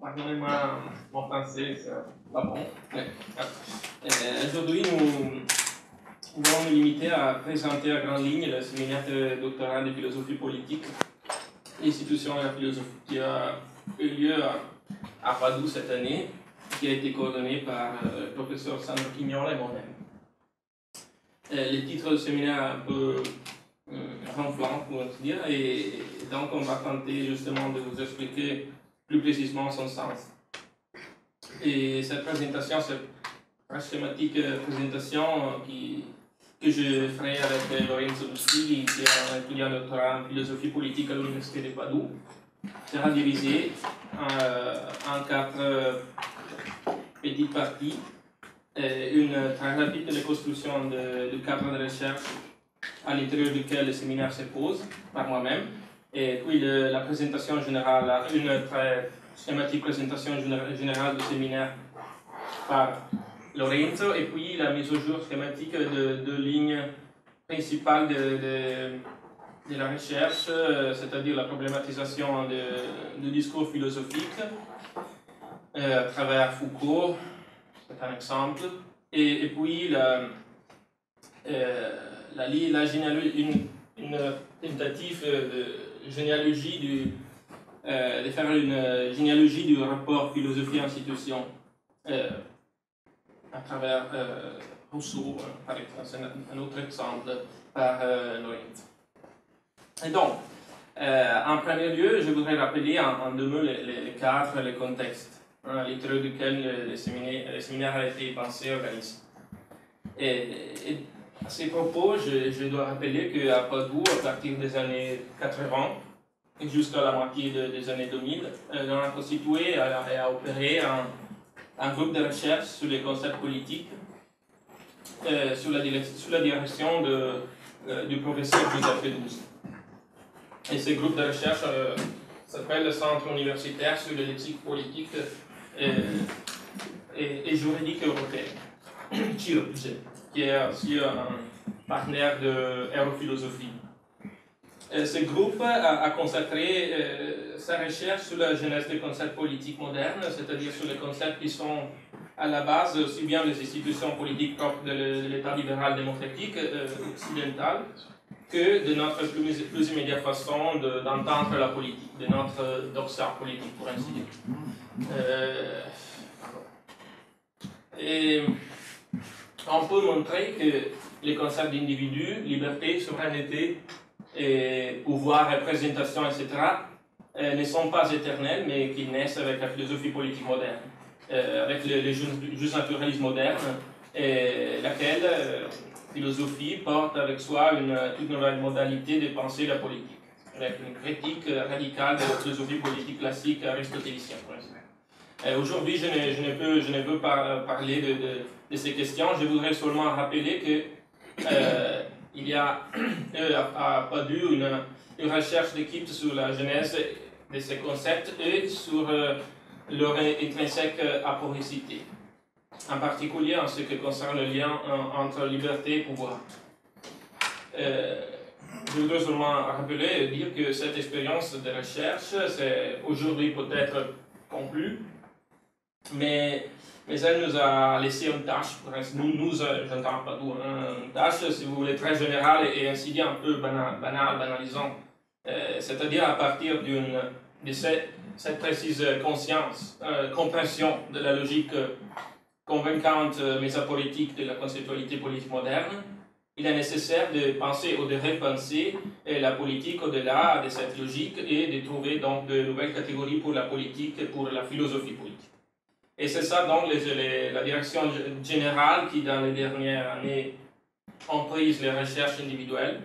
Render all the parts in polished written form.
pardonnez-moi, mon français, c'est pas bon. Aujourd'hui, nous allons nous limiter à présenter en grande ligne le séminaire de doctorat de philosophie politique, l'institution de la philosophie, qui a eu lieu à Padoue cette année, qui a été coordonné par le professeur Sandro Quignola et moi-même. Le titre du séminaire est un peu ronflant, pour ainsi dire, et donc on va tenter justement de vous expliquer plus précisément son sens. Et cette présentation, c'est une schématique présentation que je ferai avec Lorenzo Bustilli, qui est un étudiant doctorat en philosophie politique à l'Université de Padoue, sera divisée en 4 petites parties. Une très rapide reconstruction du cadre de recherche à l'intérieur duquel le séminaire se pose par moi-même, et puis la présentation générale, une très schématique présentation générale du séminaire par Lorenzo, et puis la mise au jour schématique de lignes principales de la recherche, c'est-à-dire la problématisation du discours philosophique à travers Foucault, c'est un exemple, et puis une tentative de généalogie de faire une généalogie du rapport philosophie-institution à travers Rousseau, par exemple, c'est un autre exemple par Lorenzo. Et donc, en premier lieu, je voudrais rappeler en 2 mots les cadres, le contexte à l'intérieur duquel le séminaire a été pensé et organisé. Et à ces propos, je dois rappeler qu'à Padoue, à partir des années 80 et jusqu'à la moitié des années 2000, on a constitué et a opéré un groupe de recherche sur les concepts politiques sous la direction du professeur Joseph Peduzzi. Et ce groupe de recherche s'appelle le Centre universitaire sur le lexique politique et juridique européen, CIRPGE, qui est aussi un partenaire de Europhilosophie. Ce groupe a consacré sa recherche sur la genèse des concepts politiques modernes, c'est-à-dire sur les concepts qui sont à la base aussi bien des institutions politiques propres de l'État libéral démocratique occidental que de notre plus immédiate façon d'entendre la politique, de notre doxa politique, pour ainsi dire. Et on peut montrer que les concepts d'individu, liberté, souveraineté, et pouvoir, représentation, etc., ne sont pas éternels, mais qu'ils naissent avec la philosophie politique moderne, avec le justnaturalisme moderne, laquelle philosophie porte avec soi une toute nouvelle modalité de penser la politique, avec une critique radicale de la philosophie politique classique aristotélicienne. Aujourd'hui, je ne peux pas parler de ces questions. Je voudrais seulement rappeler que il y a à Padoue une recherche d'équipe sur la genèse de ces concepts et sur leur intrinsèque aporicité, en particulier en ce qui concerne le lien entre liberté et pouvoir. Je voudrais seulement rappeler et dire que cette expérience de recherche, c'est aujourd'hui peut-être conclue, mais elle nous a laissé une tâche, j'entends pas tout, une tâche, si vous voulez, très générale et ainsi dire un peu banalisante. C'est-à-dire à partir de cette précise conscience, compréhension de la logique convaincante métapolitique de la conceptualité politique moderne, il est nécessaire de penser ou de repenser la politique au-delà de cette logique et de trouver donc de nouvelles catégories pour la politique et pour la philosophie politique. Et c'est ça donc la direction générale qui, dans les dernières années, ont pris les recherches individuelles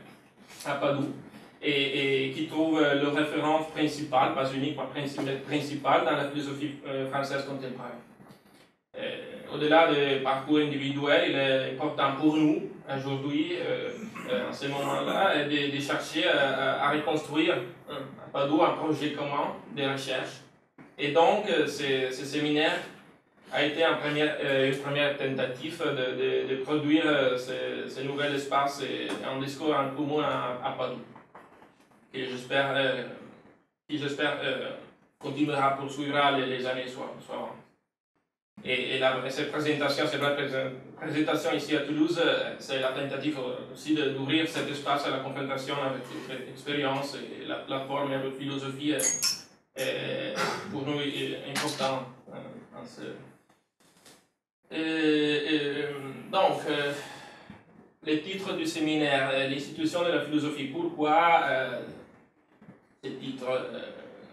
à Padoue et qui trouve le référence principal, pas unique, mais principal dans la philosophie française contemporaine. Au-delà du parcours individuel, il est important pour nous, aujourd'hui, en ce moment-là, de chercher à reconstruire à Padoue un projet commun de recherche. Et donc, ce séminaire a été une première tentative de produire ce nouvel espace et un discours en commun à Padoue, qui j'espère continuera, poursuivra les années suivantes. Et cette présentation ici à Toulouse, c'est la tentative aussi d'ouvrir cet espace à la confrontation avec notre expérience, et la plateforme et la philosophie est pour nous important. Donc, le titre du séminaire, l'institution de la philosophie. Pourquoi ce titre?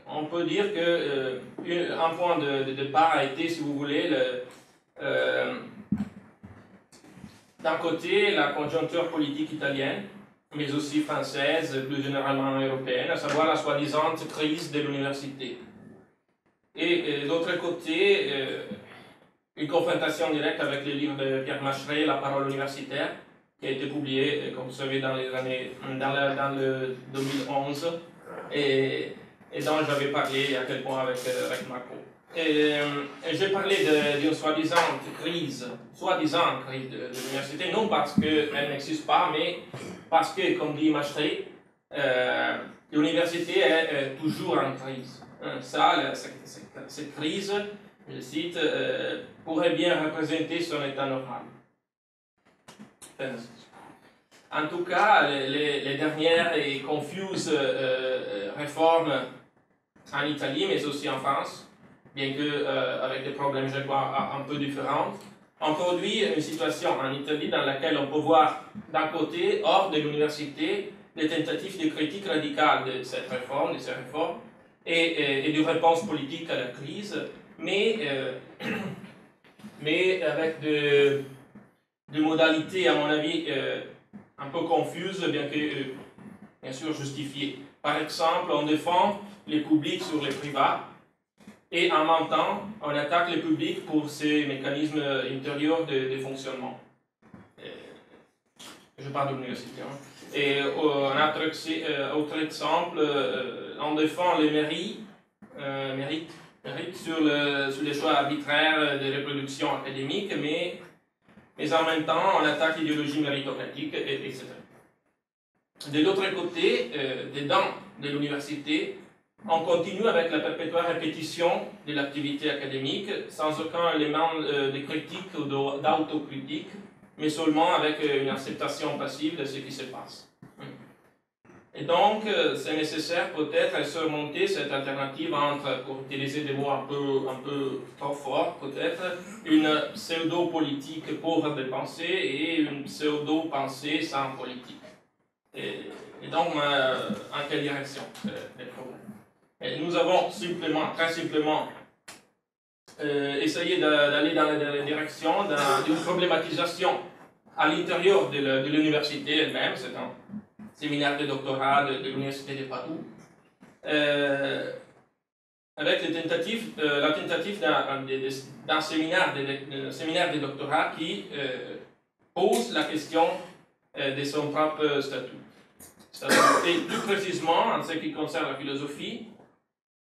On peut dire qu'un point de départ a été, si vous voulez, d'un côté la conjoncture politique italienne, mais aussi française, plus généralement européenne, à savoir la soi-disant crise de l'université. Et de l'autre côté, une confrontation directe avec le livre de Pierre Macheret, La parole universitaire, qui a été publié, comme vous savez, dans le 2011, et dont j'avais parlé il y a quelques mois avec Marco. J'ai parlé d'une soi-disant crise de l'université, non parce qu'elle n'existe pas, mais parce que, comme dit Macheret, l'université est toujours en crise. Cette crise, je cite, pourrait bien représenter son état normal. En tout cas, les dernières et confuses réformes en Italie, mais aussi en France, bien que avec des problèmes, je crois, un peu différents, ont produit une situation en Italie dans laquelle on peut voir d'un côté, hors de l'université, des tentatives de critique radicale de cette réforme, de ces réformes, et de réponse politique à la crise, mais avec des modalités, à mon avis, un peu confuses, bien que, bien sûr, justifiées. Par exemple, on défend les publics sur les privats, et en même temps, on attaque les publics pour ces mécanismes intérieurs de fonctionnement. Je parle de l'université. Et un autre exemple, on défend les mérites sur les choix arbitraires de reproduction académique, mais en même temps, on attaque l'idéologie méritocratique, etc. De l'autre côté, dedans de l'université, on continue avec la perpétuelle répétition de l'activité académique, sans aucun élément de critique ou d'autocritique, mais seulement avec une acceptation passive de ce qui se passe. Et donc, c'est nécessaire peut-être de surmonter cette alternative entre, pour utiliser des mots un peu trop forts, peut-être, une pseudo-politique pauvre de pensée et une pseudo-pensée sans politique. Et donc, en quelle direction les problèmes? Et nous avons très simplement, essayé d'aller dans la direction d'une problématisation à l'intérieur de l'université elle-même. C'est un séminaire de doctorat de l'université de Padoue, avec la tentative d'un séminaire de doctorat qui pose la question de son propre statut. Et plus précisément, en ce qui concerne la philosophie,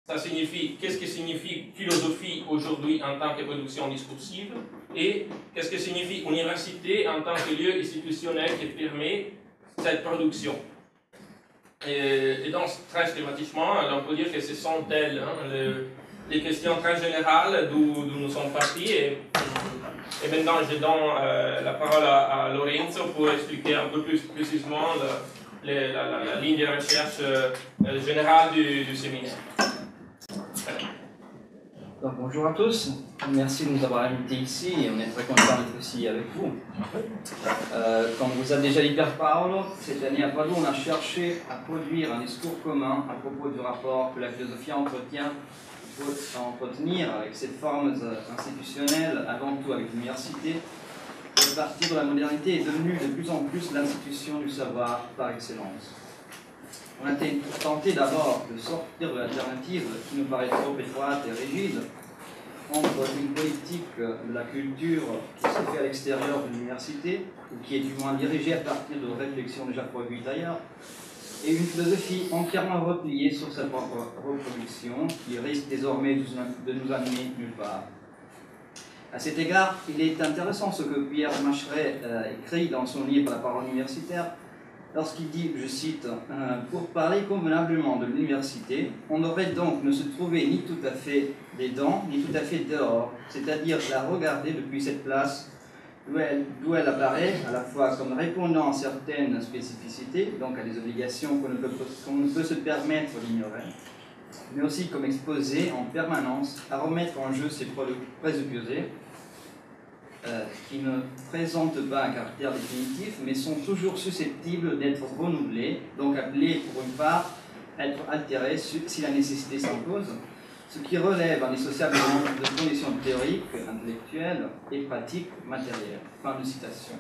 ça signifie, qu'est-ce que signifie philosophie aujourd'hui en tant que production discursive, et qu'est-ce que signifie université en tant que lieu institutionnel qui permet cette production. Et donc, très schématiquement, on peut dire que ce sont elles, les questions très générales d'où nous sommes partis. Et maintenant, je donne la parole à Lorenzo pour expliquer un peu plus précisément la ligne de recherche générale du séminaire. Donc, bonjour à tous, merci de nous avoir invités ici et on est très content d'être ici avec vous. Comme vous a déjà dit Pier Paolo, cette année à Padoue, on a cherché à produire un discours commun à propos du rapport que la philosophie peut entretenir avec ces formes institutionnelles, avant tout avec l'université. Le parti de la modernité est devenu de plus en plus l'institution du savoir par excellence. On a tenté d'abord de sortir de l'alternative qui nous paraît trop étroite et rigide entre une politique de la culture qui se fait à l'extérieur de l'université, ou qui est du moins dirigée à partir de réflexions déjà produites ailleurs, et une philosophie entièrement repliée sur sa propre reproduction qui risque désormais de nous amener nulle part. À cet égard, il est intéressant ce que Pierre Macheret écrit dans son livre La parole universitaire, lorsqu'il dit, je cite, « Pour parler convenablement de l'université, on aurait donc ne se trouver ni tout à fait dedans, ni tout à fait dehors, c'est-à-dire la regarder depuis cette place d'où elle apparaît à la fois comme répondant à certaines spécificités, donc à des obligations qu'on ne peut se permettre d'ignorer, mais aussi comme exposée en permanence à remettre en jeu ses présupposés, qui ne présentent pas un caractère définitif, mais sont toujours susceptibles d'être renouvelés, donc appelés pour une part à être altérés si la nécessité s'impose, ce qui relève indissociablement de conditions théoriques, intellectuelles et pratiques matérielles. » Fin de citation.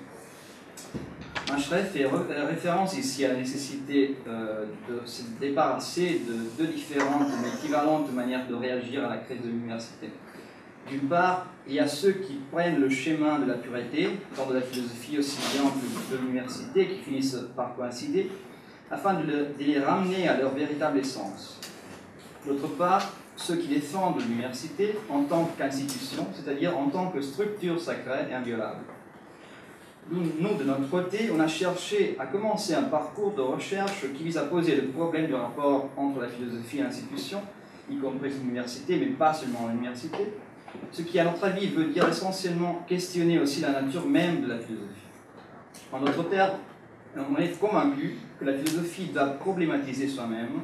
Macheray fait référence ici à la nécessité de se débarrasser de deux différentes mais équivalentes manières de réagir à la crise de l'université. D'une part, il y a ceux qui prennent le chemin de la pureté, tant de la philosophie aussi bien que de l'université, qui finissent par coïncider, afin de les ramener à leur véritable essence. D'autre part, ceux qui défendent l'université en tant qu'institution, c'est-à-dire en tant que structure sacrée et inviolable. Nous, de notre côté, on a cherché à commencer un parcours de recherche qui vise à poser le problème du rapport entre la philosophie et l'institution, y compris l'université, mais pas seulement l'université, ce qui, à notre avis, veut dire essentiellement questionner aussi la nature même de la philosophie. En d'autres termes, on est convaincu que la philosophie doit problématiser soi-même,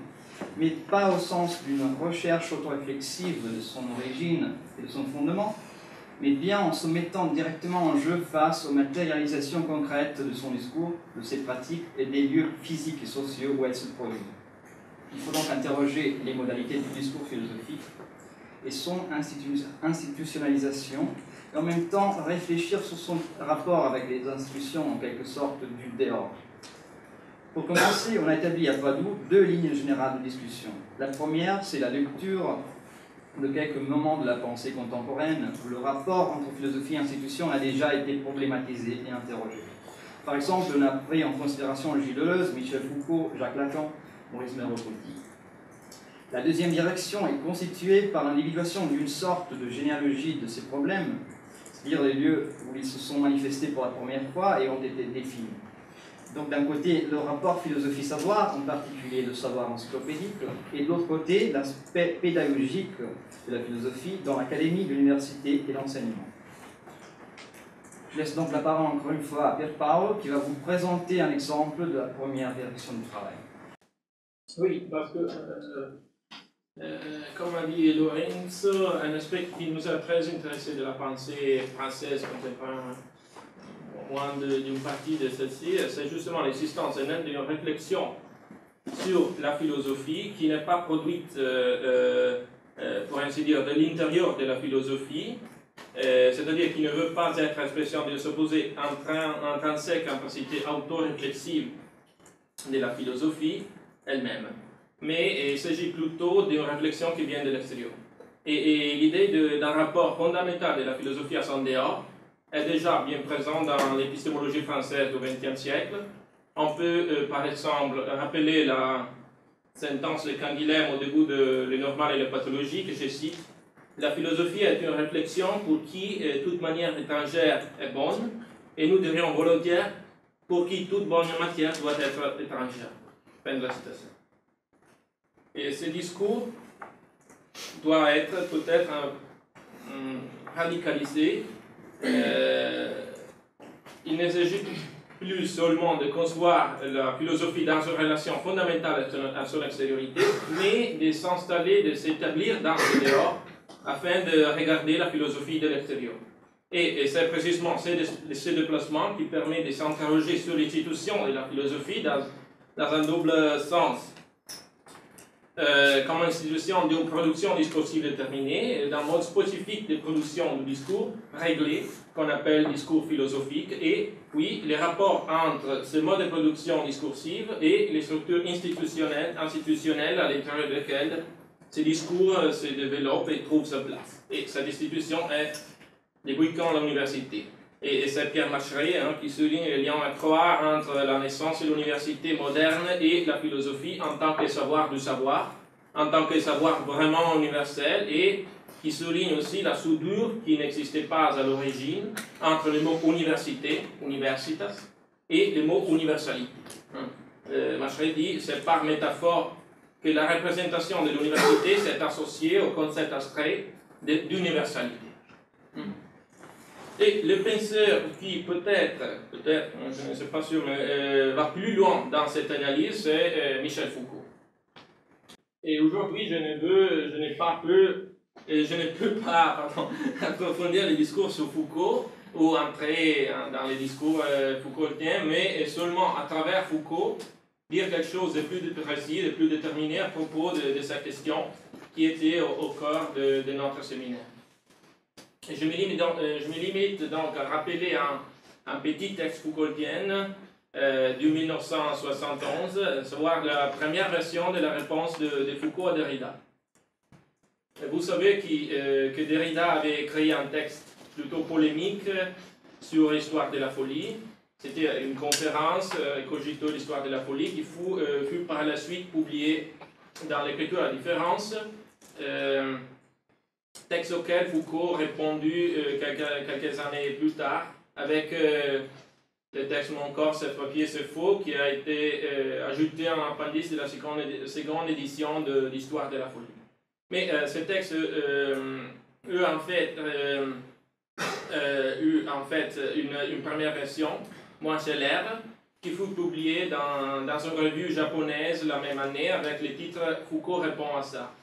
mais pas au sens d'une recherche autoréflexive de son origine et de son fondement, mais bien en se mettant directement en jeu face aux matérialisations concrètes de son discours, de ses pratiques et des lieux physiques et sociaux où elle se produit. Il faut donc interroger les modalités du discours philosophique et son institutionnalisation, et en même temps réfléchir sur son rapport avec les institutions, en quelque sorte, du dehors. Pour commencer, on a établi à Padoue deux lignes générales de discussion. La première, c'est la lecture de quelques moments de la pensée contemporaine où le rapport entre philosophie et institution a déjà été problématisé et interrogé. Par exemple, on a pris en considération Gilles Deleuze, Michel Foucault, Jacques Lacan, Maurice Merleau-Ponty. La deuxième direction est constituée par l'individuation d'une sorte de généalogie de ces problèmes, c'est-à-dire les lieux où ils se sont manifestés pour la première fois et ont été définis. Donc d'un côté, le rapport philosophie-savoir, en particulier le savoir encyclopédique, et de l'autre côté, l'aspect pédagogique de la philosophie dans l'académie, l'université et l'enseignement. Je laisse donc la parole encore une fois à Pierpaolo qui va vous présenter un exemple de la première direction du travail. Oui, parce que, comme a dit Lorenzo, un aspect qui nous a très intéressé de la pensée française contemporaine, moins d'une partie de celle-ci, c'est justement l'existence d'une réflexion sur la philosophie qui n'est pas produite, pour ainsi dire, de l'intérieur de la philosophie, c'est-à-dire qui ne veut pas être expression de s'opposer intrinsèque capacité auto-réflexive de la philosophie elle-même. Mais il s'agit plutôt d'une réflexion qui vient de l'extérieur. Et l'idée d'un rapport fondamental de la philosophie à son dehors est déjà bien présent dans l'épistémologie française du XXe siècle. On peut, par exemple, rappeler la sentence de Canguilhem au début de Le normal et la pathologie, que je cite. La philosophie est une réflexion pour qui toute manière étrangère est bonne, et nous dirions volontaire pour qui toute bonne matière doit être étrangère. Fin de la citation. Et ce discours doit être peut-être radicalisé. Il ne s'agit plus seulement de concevoir la philosophie dans une relation fondamentale à son extériorité, mais de s'installer, de s'établir dans le dehors, afin de regarder la philosophie de l'extérieur. Et c'est précisément ce déplacement qui permet de s'interroger sur l'institution de la philosophie dans un double sens. Comme institution d'une production discursive déterminée, d'un mode spécifique de production du discours réglé, qu'on appelle discours philosophique, et puis les rapports entre ce mode de production discursive et les structures institutionnelles à l'intérieur desquelles ce discours se développe et trouve sa place. Et cette institution est depuis quand l'université. Et c'est Pierre Macheray qui souligne le lien étroit entre la naissance de l'université moderne et la philosophie en tant que savoir du savoir, en tant que savoir vraiment universel, et qui souligne aussi la soudure qui n'existait pas à l'origine entre le mot université, universitas, et le mot universalité. Macheret dit, c'est par métaphore que la représentation de l'université s'est associée au concept abstrait d'universalité. Et le penseur qui peut-être, je ne suis pas sûr, mais va plus loin dans cette analyse, c'est Michel Foucault. Et aujourd'hui, je ne peux pas approfondir les discours sur Foucault ou entrer dans les discours Foucaultiens, mais seulement à travers Foucault, dire quelque chose de plus précis, de plus déterminé à propos de sa question qui était au cœur de notre séminaire. Et je me limite donc à rappeler un petit texte Foucaultien de 1971, savoir la première version de la réponse de Foucault à Derrida. Vous savez que Derrida avait écrit un texte plutôt polémique sur l'histoire de la folie. C'était une conférence, Cogito l'histoire de la folie, qui fut par la suite publiée dans l'écriture à la différence, texte auquel Foucault répondu quelques années plus tard, avec le texte Mon corps, ce papier, c'est faux, qui a été ajouté en appendice de la seconde édition de l'histoire de la folie. Mais ce texte eut en fait une première version, moins célèbre, qui fut publiée dans une revue japonaise la même année avec le titre Foucault répond à ça.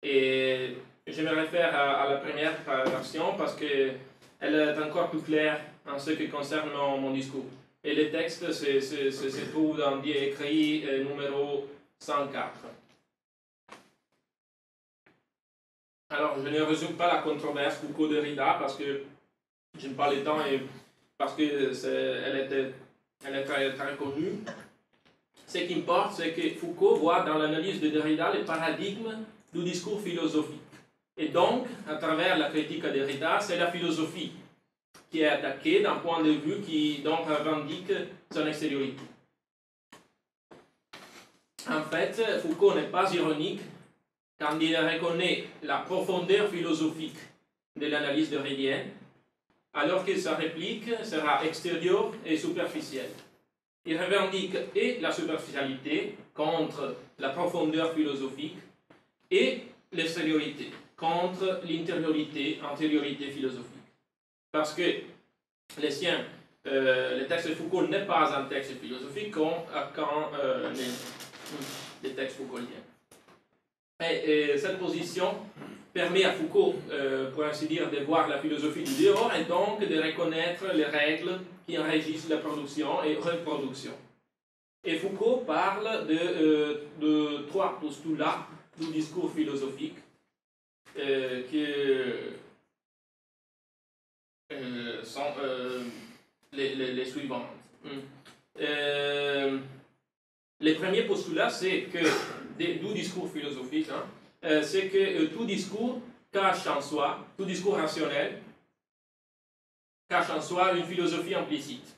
Et je me réfère à la première version parce qu'elle est encore plus claire en ce qui concerne mon discours. Et le texte se trouve dans écrit numéro 104. Alors, je ne résume pas la controverse Foucault-Derrida parce que je n'ai pas le temps et parce qu'elle est très connue. Ce qui importe, c'est que Foucault voit dans l'analyse de Derrida le paradigme du discours philosophique. Et donc, à travers la critique à Derrida, c'est la philosophie qui est attaquée d'un point de vue qui donc revendique son extériorité. En fait, Foucault n'est pas ironique quand il reconnaît la profondeur philosophique de l'analyse derridienne, alors que sa réplique sera extérieure et superficielle. Il revendique et la superficialité contre la profondeur philosophique et l'extériorité contre l'intériorité, antériorité philosophique. Parce que le texte de Foucault n'est pas un texte philosophique quand les textes foucaultiens. Et cette position permet à Foucault, pour ainsi dire, de voir la philosophie du dehors et donc de reconnaître les règles qui régissent la production et reproduction. Et Foucault parle de trois postulats du discours philosophique qui sont les suivants. Le premier postulat, c'est que, du discours philosophique, c'est que tout discours cache en soi, tout discours rationnel, cache en soi une philosophie implicite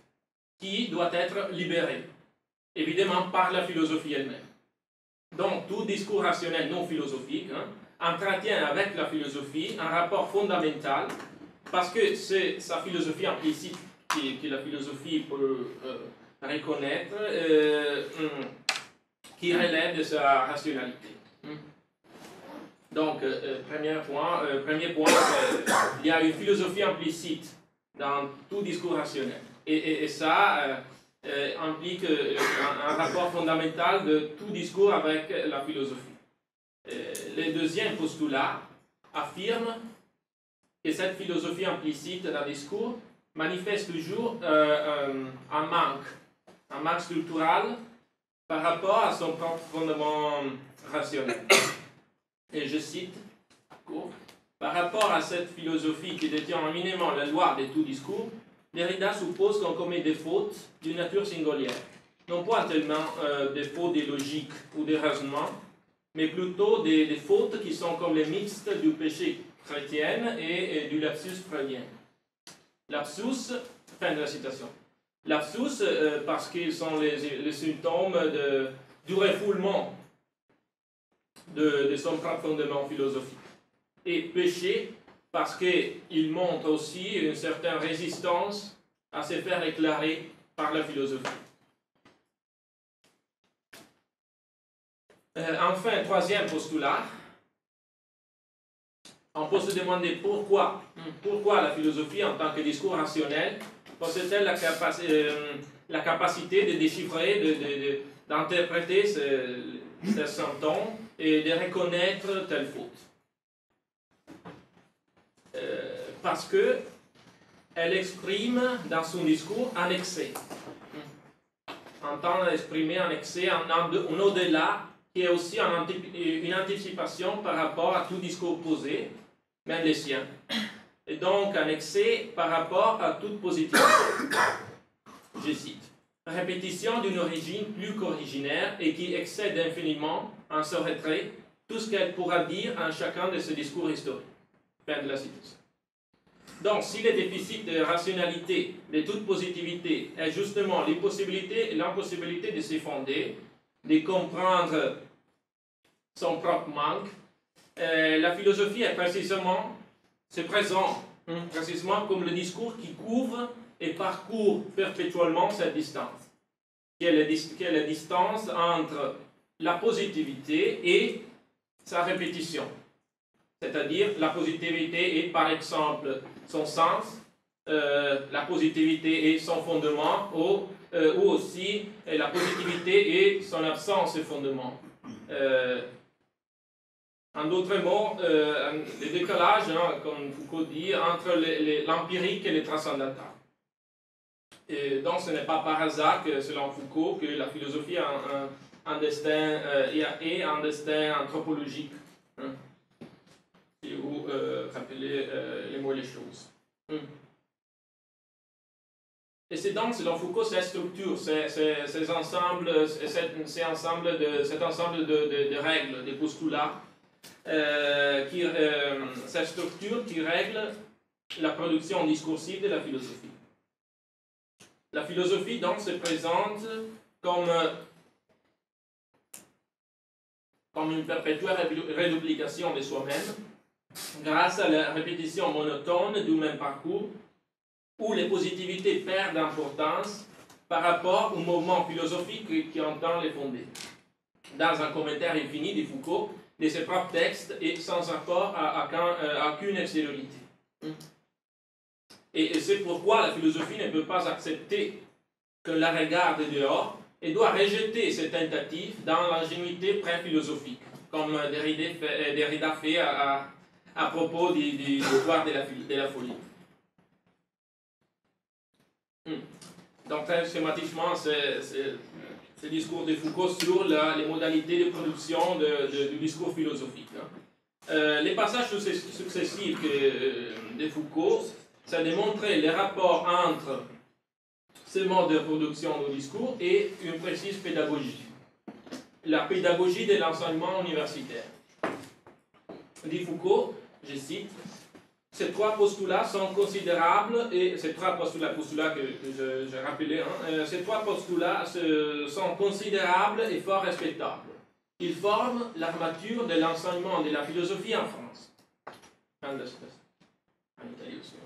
qui doit être libérée, évidemment par la philosophie elle-même. Donc, tout discours rationnel non philosophique entretient avec la philosophie un rapport fondamental parce que c'est sa philosophie implicite que la philosophie peut reconnaître qui relève de sa rationalité. Donc, premier point, il y a une philosophie implicite dans tout discours rationnel. Et ça implique un rapport fondamental de tout discours avec la philosophie. Le deuxième postulat affirme que cette philosophie implicite d'un discours manifeste toujours un manque structural par rapport à son propre fondement rationnel. Et je cite, par rapport à cette philosophie qui détient éminemment la loi de tout discours, Derrida suppose qu'on commet des fautes d'une nature singulière, non pas tellement des fautes de logique ou de raisonnement, mais plutôt des fautes qui sont comme les mixtes du péché chrétien et du lapsus freudien. Lapsus, fin de la citation. Lapsus, parce qu'ils sont les symptômes du refoulement de son propre fondement philosophique. Et péché, parce qu'il montre aussi une certaine résistance à se faire éclairer par la philosophie. Enfin, troisième postulat, on peut se demander pourquoi la philosophie en tant que discours rationnel possède-t-elle la capacité de déchiffrer, d'interpréter ces symptômes et de reconnaître telle faute. Parce qu'elle exprime dans son discours un excès. Entend exprimer un excès, un au-delà, qui est aussi une anticipation par rapport à tout discours posé, même les siens. Et donc un excès par rapport à toute positivité. Je cite. Répétition d'une origine plus qu'originaire et qui excède infiniment, en ce retrait, tout ce qu'elle pourra dire en chacun de ses discours historiques. Fin de la citation. Donc, si le déficit de rationalité, de toute positivité, est justement l'impossibilité de s'y fonder, de comprendre son propre manque, la philosophie est précisément, se présente précisément comme le discours qui couvre et parcourt perpétuellement cette distance, qui est la distance entre la positivité et sa répétition. C'est-à-dire la positivité et par exemple son sens, la positivité et son fondement, ou aussi la positivité et son absence de fondement. En d'autres mots, le décalage, comme Foucault dit, entre l'empirique et le transcendantal. Et donc ce n'est pas par hasard que, selon Foucault, que la philosophie a un destin, et un destin anthropologique. Si vous rappelez les mots et les choses. Et c'est donc, selon Foucault, cette structure, cet ensemble de règles, de postulats, cette structure qui règle la production discursive de la philosophie. La philosophie, donc, se présente comme une perpétuelle reduplication de soi-même, grâce à la répétition monotone du même parcours, où les positivités perdent d'importance par rapport au mouvement philosophique qui entend les fonder. Dans un commentaire infini de Foucault, de ses propres textes et sans rapport à aucune extériorité. Et c'est pourquoi la philosophie ne peut pas accepter que la regarde dehors et doit rejeter ces tentatives dans l'ingénuité pré-philosophique, comme Derrida fait à propos du pouvoir de la folie. Donc, très schématiquement, c'est ce discours de Foucault sur les modalités de production du discours philosophique. Les passages successifs de Foucault, ça démontrait les rapports entre ce mode de production du discours et une précise pédagogie. La pédagogie de l'enseignement universitaire. Dit Foucault, je cite, ces trois postulats sont considérables, et ces trois postulats que j'ai rappelés, ces trois postulats sont considérables et fort respectables. Ils forment l'armature de l'enseignement de la philosophie en France. En Italie aussi.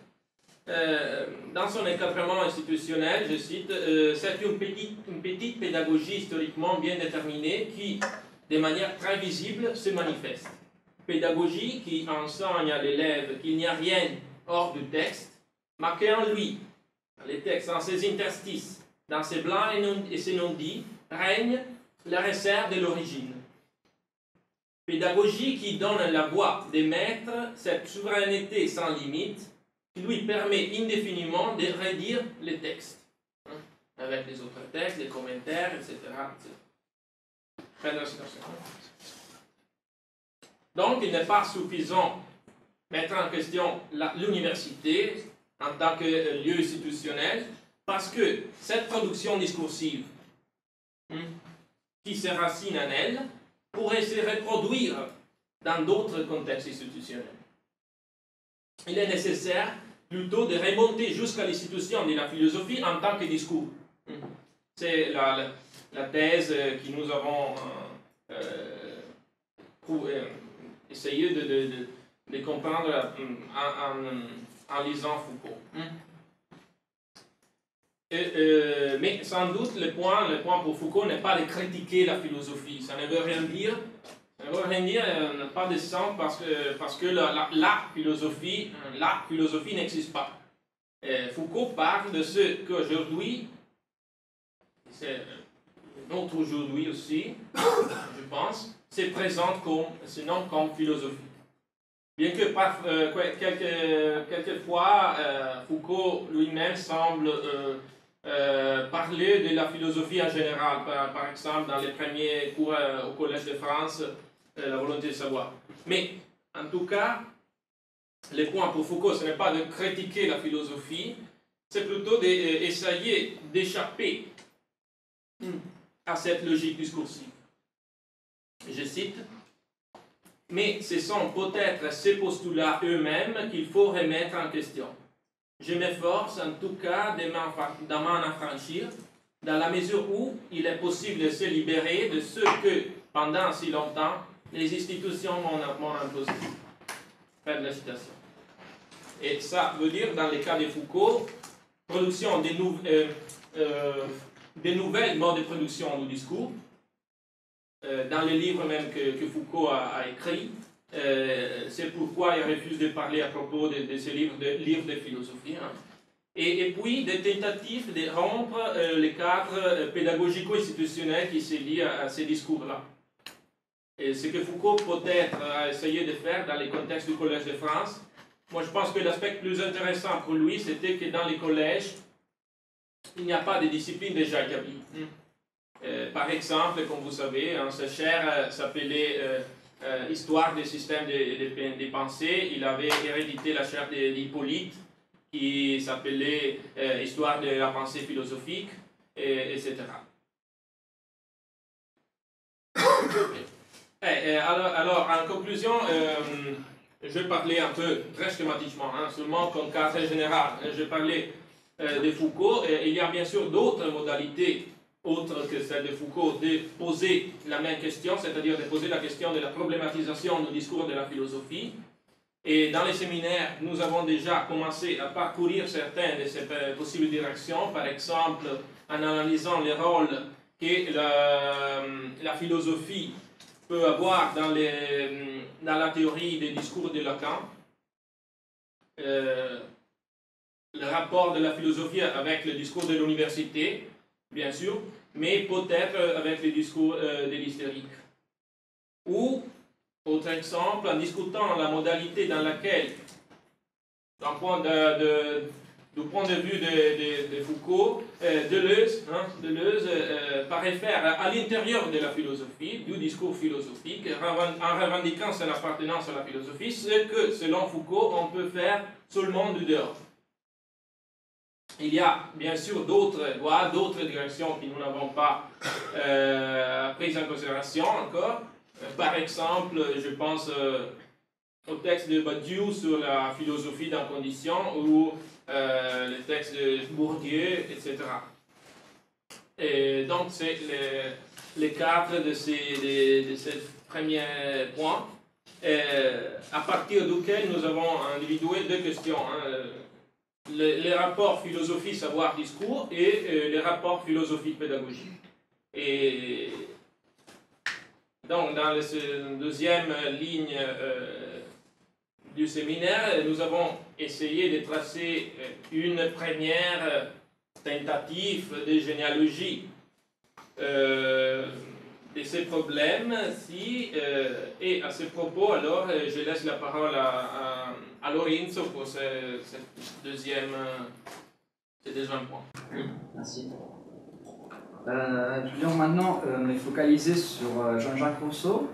Dans son encadrement institutionnel, je cite, c'est une petite pédagogie historiquement bien déterminée qui, de manière très visible, se manifeste. Pédagogie qui enseigne à l'élève qu'il n'y a rien hors du texte, marqué en lui, dans les textes, dans ses interstices, dans ses blancs et ses non-dits, règne la réserve de l'origine. Pédagogie qui donne la voix des maîtres cette souveraineté sans limite, qui lui permet indéfiniment de redire les textes, avec les autres textes, les commentaires, etc. Fin de la citation. Donc, il n'est pas suffisant de mettre en question l'université en tant que lieu institutionnel, parce que cette production discursive qui se racine en elle pourrait se reproduire dans d'autres contextes institutionnels. Il est nécessaire plutôt de remonter jusqu'à l'institution de la philosophie en tant que discours. C'est la thèse que nous avons essayé de comprendre en lisant Foucault. Mais sans doute, le point pour Foucault n'est pas de critiquer la philosophie. Ça ne veut rien dire. Ça ne veut rien dire, n'a pas de sens parce que la philosophie n'existe pas. Foucault parle de ce qu'aujourd'hui, c'est notre aujourd'hui aussi, je pense, se présente comme philosophie. Bien que quelquefois Foucault lui-même semble parler de la philosophie en général, par exemple dans les premiers cours au Collège de France, la volonté de savoir. Mais en tout cas, le point pour Foucault, ce n'est pas de critiquer la philosophie, c'est plutôt d'essayer d'échapper à cette logique discursive. Je cite, « Mais ce sont peut-être ces postulats eux-mêmes qu'il faut remettre en question. Je m'efforce en tout cas de m'en affranchir, dans la mesure où il est possible de se libérer de ce que, pendant si longtemps, les institutions m'ont imposé. » Fin de la citation. Et ça veut dire, dans le cas de Foucault, production des nouvelles modes de production du discours, dans le livre même que Foucault a écrit. C'est pourquoi il refuse de parler à propos de ce livre de philosophie. Hein. Et puis des tentatives de rompre le cadre pédagogico-institutionnel qui se lie à ces discours-là. Et ce que Foucault peut-être a essayé de faire dans les contextes du Collège de France, moi je pense que l'aspect plus intéressant pour lui, c'était que dans les collèges, il n'y a pas de discipline déjà établie. Par exemple, comme vous savez, sa chaire s'appelait Histoire des systèmes de pensée. Il avait hérédité la chaire d'Hippolyte, qui s'appelait Histoire de la pensée philosophique, etc. Alors, en conclusion, je vais parler un peu, très schématiquement, seulement comme cadre général. Je vais parler de Foucault. Il y a bien sûr d'autres modalités autre que celle de Foucault, de poser la même question, c'est-à-dire de poser la question de la problématisation du discours de la philosophie. Et dans les séminaires, nous avons déjà commencé à parcourir certaines de ces possibles directions, par exemple en analysant les rôles que la philosophie peut avoir dans la théorie des discours de Lacan, le rapport de la philosophie avec le discours de l'université, bien sûr, mais peut-être avec les discours de l'hystérique. Ou, autre exemple, en discutant la modalité dans laquelle, du point de vue de Foucault, Deleuze paraît faire à l'intérieur de la philosophie, du discours philosophique, en revendiquant son appartenance à la philosophie, ce que, selon Foucault, on peut faire seulement du dehors. Il y a bien sûr d'autres voies, d'autres directions que nous n'avons pas prises en considération encore. Par exemple, je pense au texte de Badiou sur la philosophie dans conditions ou le texte de Bourdieu, etc. Et donc, c'est le cadre de ces premiers points, à partir duquel nous avons individué deux questions. Les rapports philosophie-savoir-discours et les rapports philosophie-pédagogie. Et donc, dans la deuxième ligne du séminaire, nous avons essayé de tracer une première tentative de généalogie de ces problèmes. Et à ce propos, alors, je laisse la parole à Lorenzo pour ce deuxième point. Merci. Nous allons maintenant me focaliser sur Jean-Jacques Rousseau,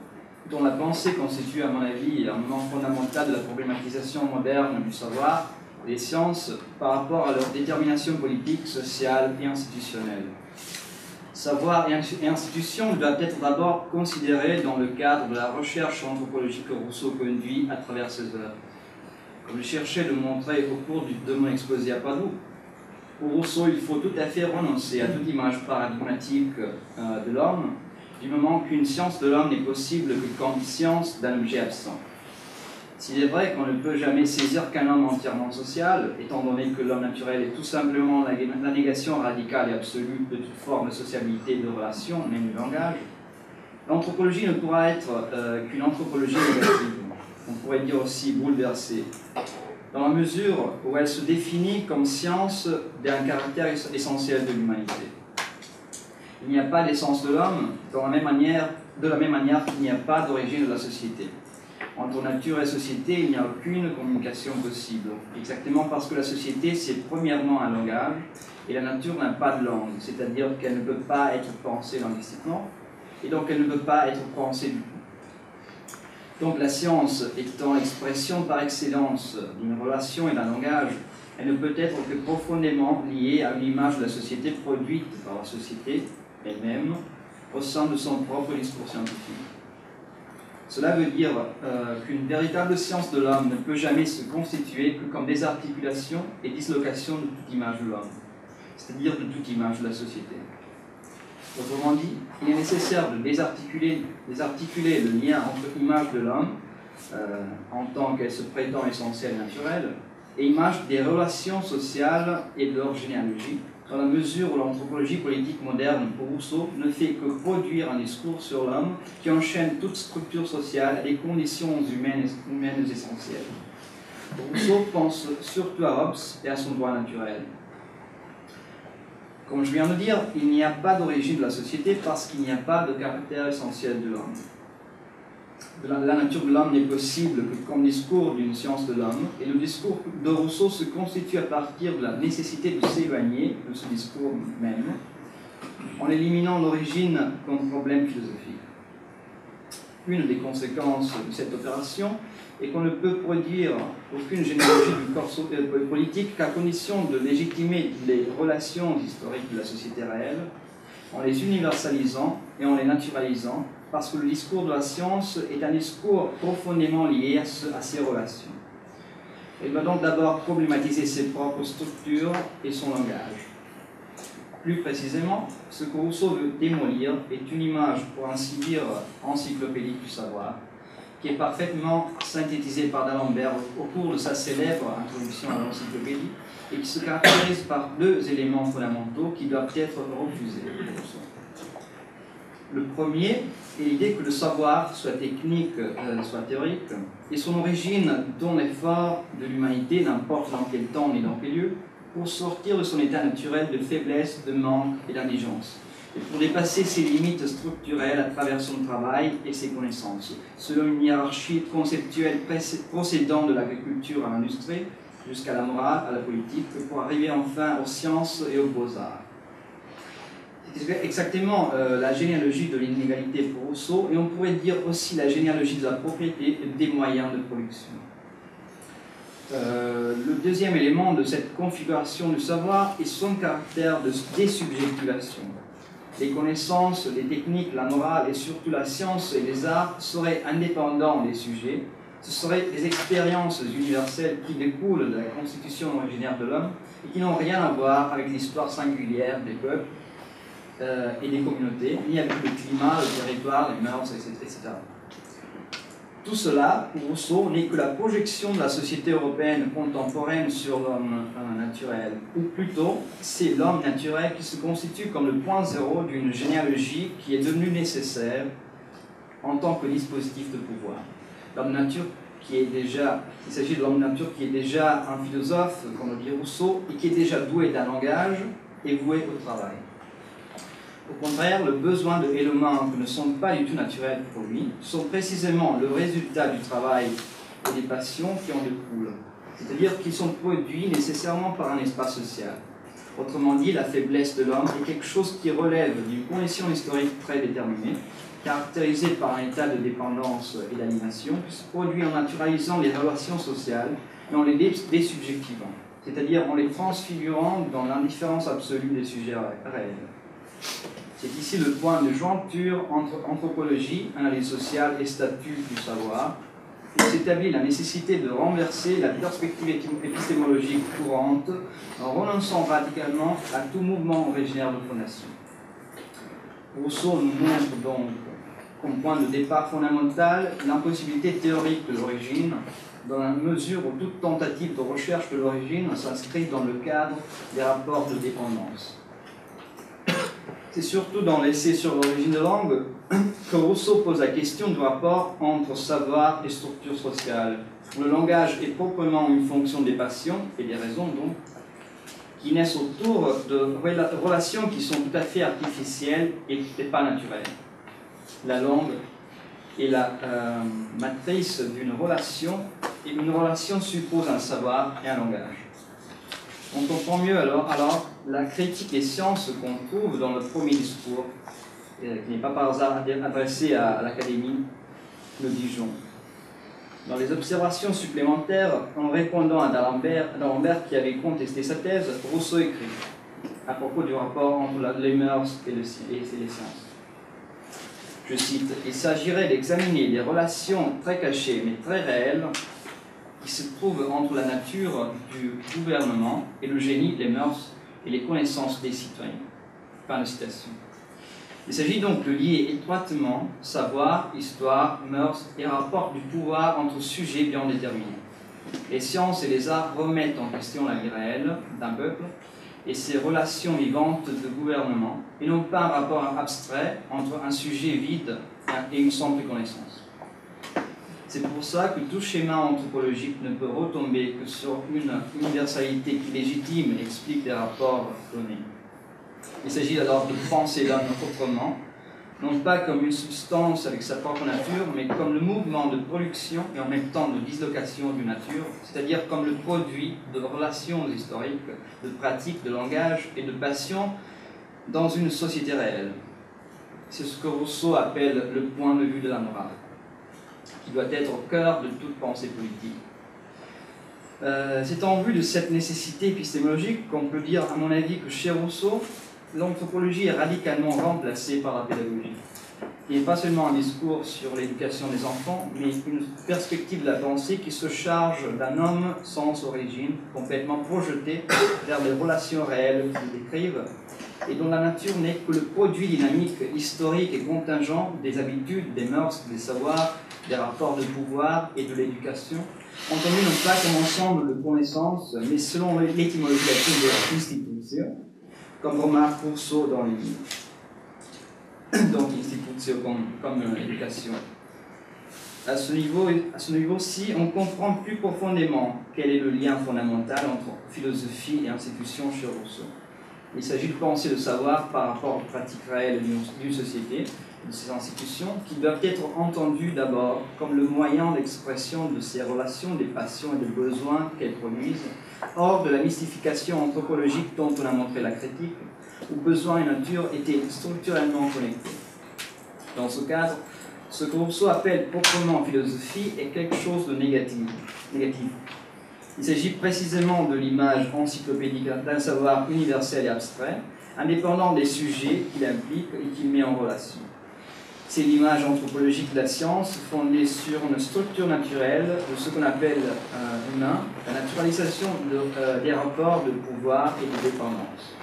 dont la pensée constitue, à mon avis, un moment fondamental de la problématisation moderne du savoir et des sciences par rapport à leur détermination politique, sociale et institutionnelle. Savoir et institution doivent être d'abord considérés dans le cadre de la recherche anthropologique que Rousseau conduit à travers ses œuvres. Comme je cherchais de montrer au cours de mon exposé à Padoue, pour Rousseau, il faut tout à fait renoncer à toute image paradigmatique de l'homme, du moment qu'une science de l'homme n'est possible que comme science d'un objet absent. S'il est vrai qu'on ne peut jamais saisir qu'un homme entièrement social, étant donné que l'homme naturel est tout simplement la négation radicale et absolue de toute forme de sociabilité et de relation, même du langage, l'anthropologie ne pourra être qu'une anthropologie négative. On pourrait dire aussi bouleversée, dans la mesure où elle se définit comme science d'un caractère essentiel de l'humanité. Il n'y a pas d'essence de l'homme de la même manière qu'il n'y a pas d'origine de la société. Entre nature et société, il n'y a aucune communication possible, exactement parce que la société, c'est premièrement un langage, et la nature n'a pas de langue, c'est-à-dire qu'elle ne peut pas être pensée linguistiquement, et donc elle ne peut pas être pensée du tout. Donc la science étant l'expression par excellence d'une relation et d'un langage, elle ne peut être que profondément liée à une image de la société produite par la société elle-même au sein de son propre discours scientifique. Cela veut dire qu'une véritable science de l'homme ne peut jamais se constituer que comme désarticulation et dislocation de toute image de l'homme, c'est-à-dire de toute image de la société. Autrement dit, il est nécessaire de désarticuler le lien entre image de l'homme, en tant qu'elle se prétend essentielle et naturelle, et image des relations sociales et de leur généalogie, dans la mesure où l'anthropologie politique moderne, pour Rousseau, ne fait que produire un discours sur l'homme qui enchaîne toute structure sociale à des conditions humaines essentielles. Rousseau pense surtout à Hobbes et à son droit naturel. Comme je viens de dire, il n'y a pas d'origine de la société parce qu'il n'y a pas de caractère essentiel de l'homme. La nature de l'homme n'est possible que comme discours d'une science de l'homme, et le discours de Rousseau se constitue à partir de la nécessité de s'éloigner de ce discours même, en éliminant l'origine comme problème philosophique. Une des conséquences de cette opération est qu'on ne peut produire aucune généalogie du corps politique qu'à condition de légitimer les relations historiques de la société réelle, en les universalisant et en les naturalisant, parce que le discours de la science est un discours profondément lié à ces relations. Il doit donc d'abord problématiser ses propres structures et son langage. Plus précisément, ce que Rousseau veut démolir est une image, pour ainsi dire, encyclopédique du savoir, qui est parfaitement synthétisée par d'Alembert au cours de sa célèbre introduction à l'encyclopédie, et qui se caractérise par deux éléments fondamentaux qui doivent être refusés. Le premier est l'idée que le savoir, soit technique, soit théorique, et son origine dont l'effort de l'humanité, n'importe dans quel temps ni dans quel lieu, pour sortir de son état naturel de faiblesse, de manque et d'indigence, et pour dépasser ses limites structurelles à travers son travail et ses connaissances, selon une hiérarchie conceptuelle procédant de l'agriculture à l'industrie, jusqu'à la morale, à la politique, pour arriver enfin aux sciences et aux beaux-arts. C'est exactement la généalogie de l'inégalité pour Rousseau, et on pourrait dire aussi la généalogie de la propriété et des moyens de production. Le deuxième élément de cette configuration du savoir est son caractère de désubjectivation. Les connaissances, les techniques, la morale et surtout la science et les arts seraient indépendants des sujets. Ce seraient des expériences universelles qui découlent de la constitution originaire de l'homme et qui n'ont rien à voir avec l'histoire singulière des peuples et des communautés, ni avec le climat, le territoire, les mœurs, etc. Tout cela, pour Rousseau, n'est que la projection de la société européenne contemporaine sur l'homme naturel. Ou plutôt, c'est l'homme naturel qui se constitue comme le point zéro d'une généalogie qui est devenue nécessaire en tant que dispositif de pouvoir. L'homme nature qui est déjà, il s'agit de l'homme nature qui est déjà un philosophe, comme le dit Rousseau, et qui est déjà doué d'un langage et voué au travail. Au contraire, le besoin d'éléments qui ne sont pas du tout naturels pour lui sont précisément le résultat du travail et des passions qui en découlent, c'est-à-dire qu'ils sont produits nécessairement par un espace social. Autrement dit, la faiblesse de l'homme est quelque chose qui relève d'une condition historique très déterminée, caractérisée par un état de dépendance et d'aliénation, qui se produit en naturalisant les relations sociales et en les désubjectivant, c'est-à-dire en les transfigurant dans l'indifférence absolue des sujets réels. C'est ici le point de jointure entre anthropologie, analyse sociale et statut du savoir. Il s'établit la nécessité de renverser la perspective épistémologique courante en renonçant radicalement à tout mouvement originaire de fondation. Rousseau nous montre donc, comme point de départ fondamental, l'impossibilité théorique de l'origine dans la mesure où toute tentative de recherche de l'origine s'inscrit dans le cadre des rapports de dépendance. C'est surtout dans l'essai sur l'origine de langue que Rousseau pose la question du rapport entre savoir et structure sociale, où le langage est proprement une fonction des passions et des raisons donc, qui naissent autour de relations qui sont tout à fait artificielles et pas naturelles. La langue est la matrice d'une relation, et une relation suppose un savoir et un langage. On comprend mieux alors la critique des sciences qu'on trouve dans le premier discours, qui n'est pas par hasard adressé à l'Académie de Dijon. Dans les observations supplémentaires, en répondant à d'Alembert qui avait contesté sa thèse, Rousseau écrit à propos du rapport entre les mœurs et les sciences. Je cite, « Il s'agirait d'examiner les relations très cachées mais très réelles qui se trouvent entre la nature du gouvernement et le génie, les mœurs et les connaissances des citoyens. » Fin de citation. Il s'agit donc de lier étroitement savoir, histoire, mœurs et rapport du pouvoir entre sujets bien déterminés. Les sciences et les arts remettent en question la vie réelle d'un peuple et ses relations vivantes de gouvernement, et non pas un rapport abstrait entre un sujet vide et une simple connaissance. C'est pour ça que tout schéma anthropologique ne peut retomber que sur une universalité qui légitime et explique les rapports donnés. Il s'agit alors de penser l'homme autrement, non pas comme une substance avec sa propre nature, mais comme le mouvement de production et en même temps de dislocation d'une nature, c'est-à-dire comme le produit de relations historiques, de pratiques, de langage et de passion dans une société réelle. C'est ce que Rousseau appelle le point de vue de la morale, qui doit être au cœur de toute pensée politique. C'est en vue de cette nécessité épistémologique qu'on peut dire, à mon avis, que chez Rousseau, l'anthropologie est radicalement remplacée par la pédagogie. Il n'est pas seulement un discours sur l'éducation des enfants, mais une perspective de la pensée qui se charge d'un homme sans origine, complètement projeté vers les relations réelles qu'il décrivent, et dont la nature n'est que le produit dynamique, historique et contingent des habitudes, des mœurs, des savoirs, des rapports de pouvoir et de l'éducation, entendu non pas comme ensemble de connaissances, mais selon l'étymologie de l'institution, comme remarque Rousseau dans les livres. Donc, institution comme éducation. À ce niveau-ci, on comprend plus profondément quel est le lien fondamental entre philosophie et institution chez Rousseau. Il s'agit de penser le savoir par rapport aux pratiques réelles d'une société, de ses institutions, qui doivent être entendues d'abord comme le moyen d'expression de ces relations, des passions et des besoins qu'elles produisent, hors de la mystification anthropologique dont on a montré la critique, où besoin et nature étaient structurellement connectés. Dans ce cadre, ce que Rousseau appelle proprement philosophie est quelque chose de négatif. Il s'agit précisément de l'image encyclopédique d'un savoir universel et abstrait, indépendant des sujets qu'il implique et qu'il met en relation. C'est l'image anthropologique de la science fondée sur une structure naturelle de ce qu'on appelle humain, la naturalisation des rapports de pouvoir et de dépendance.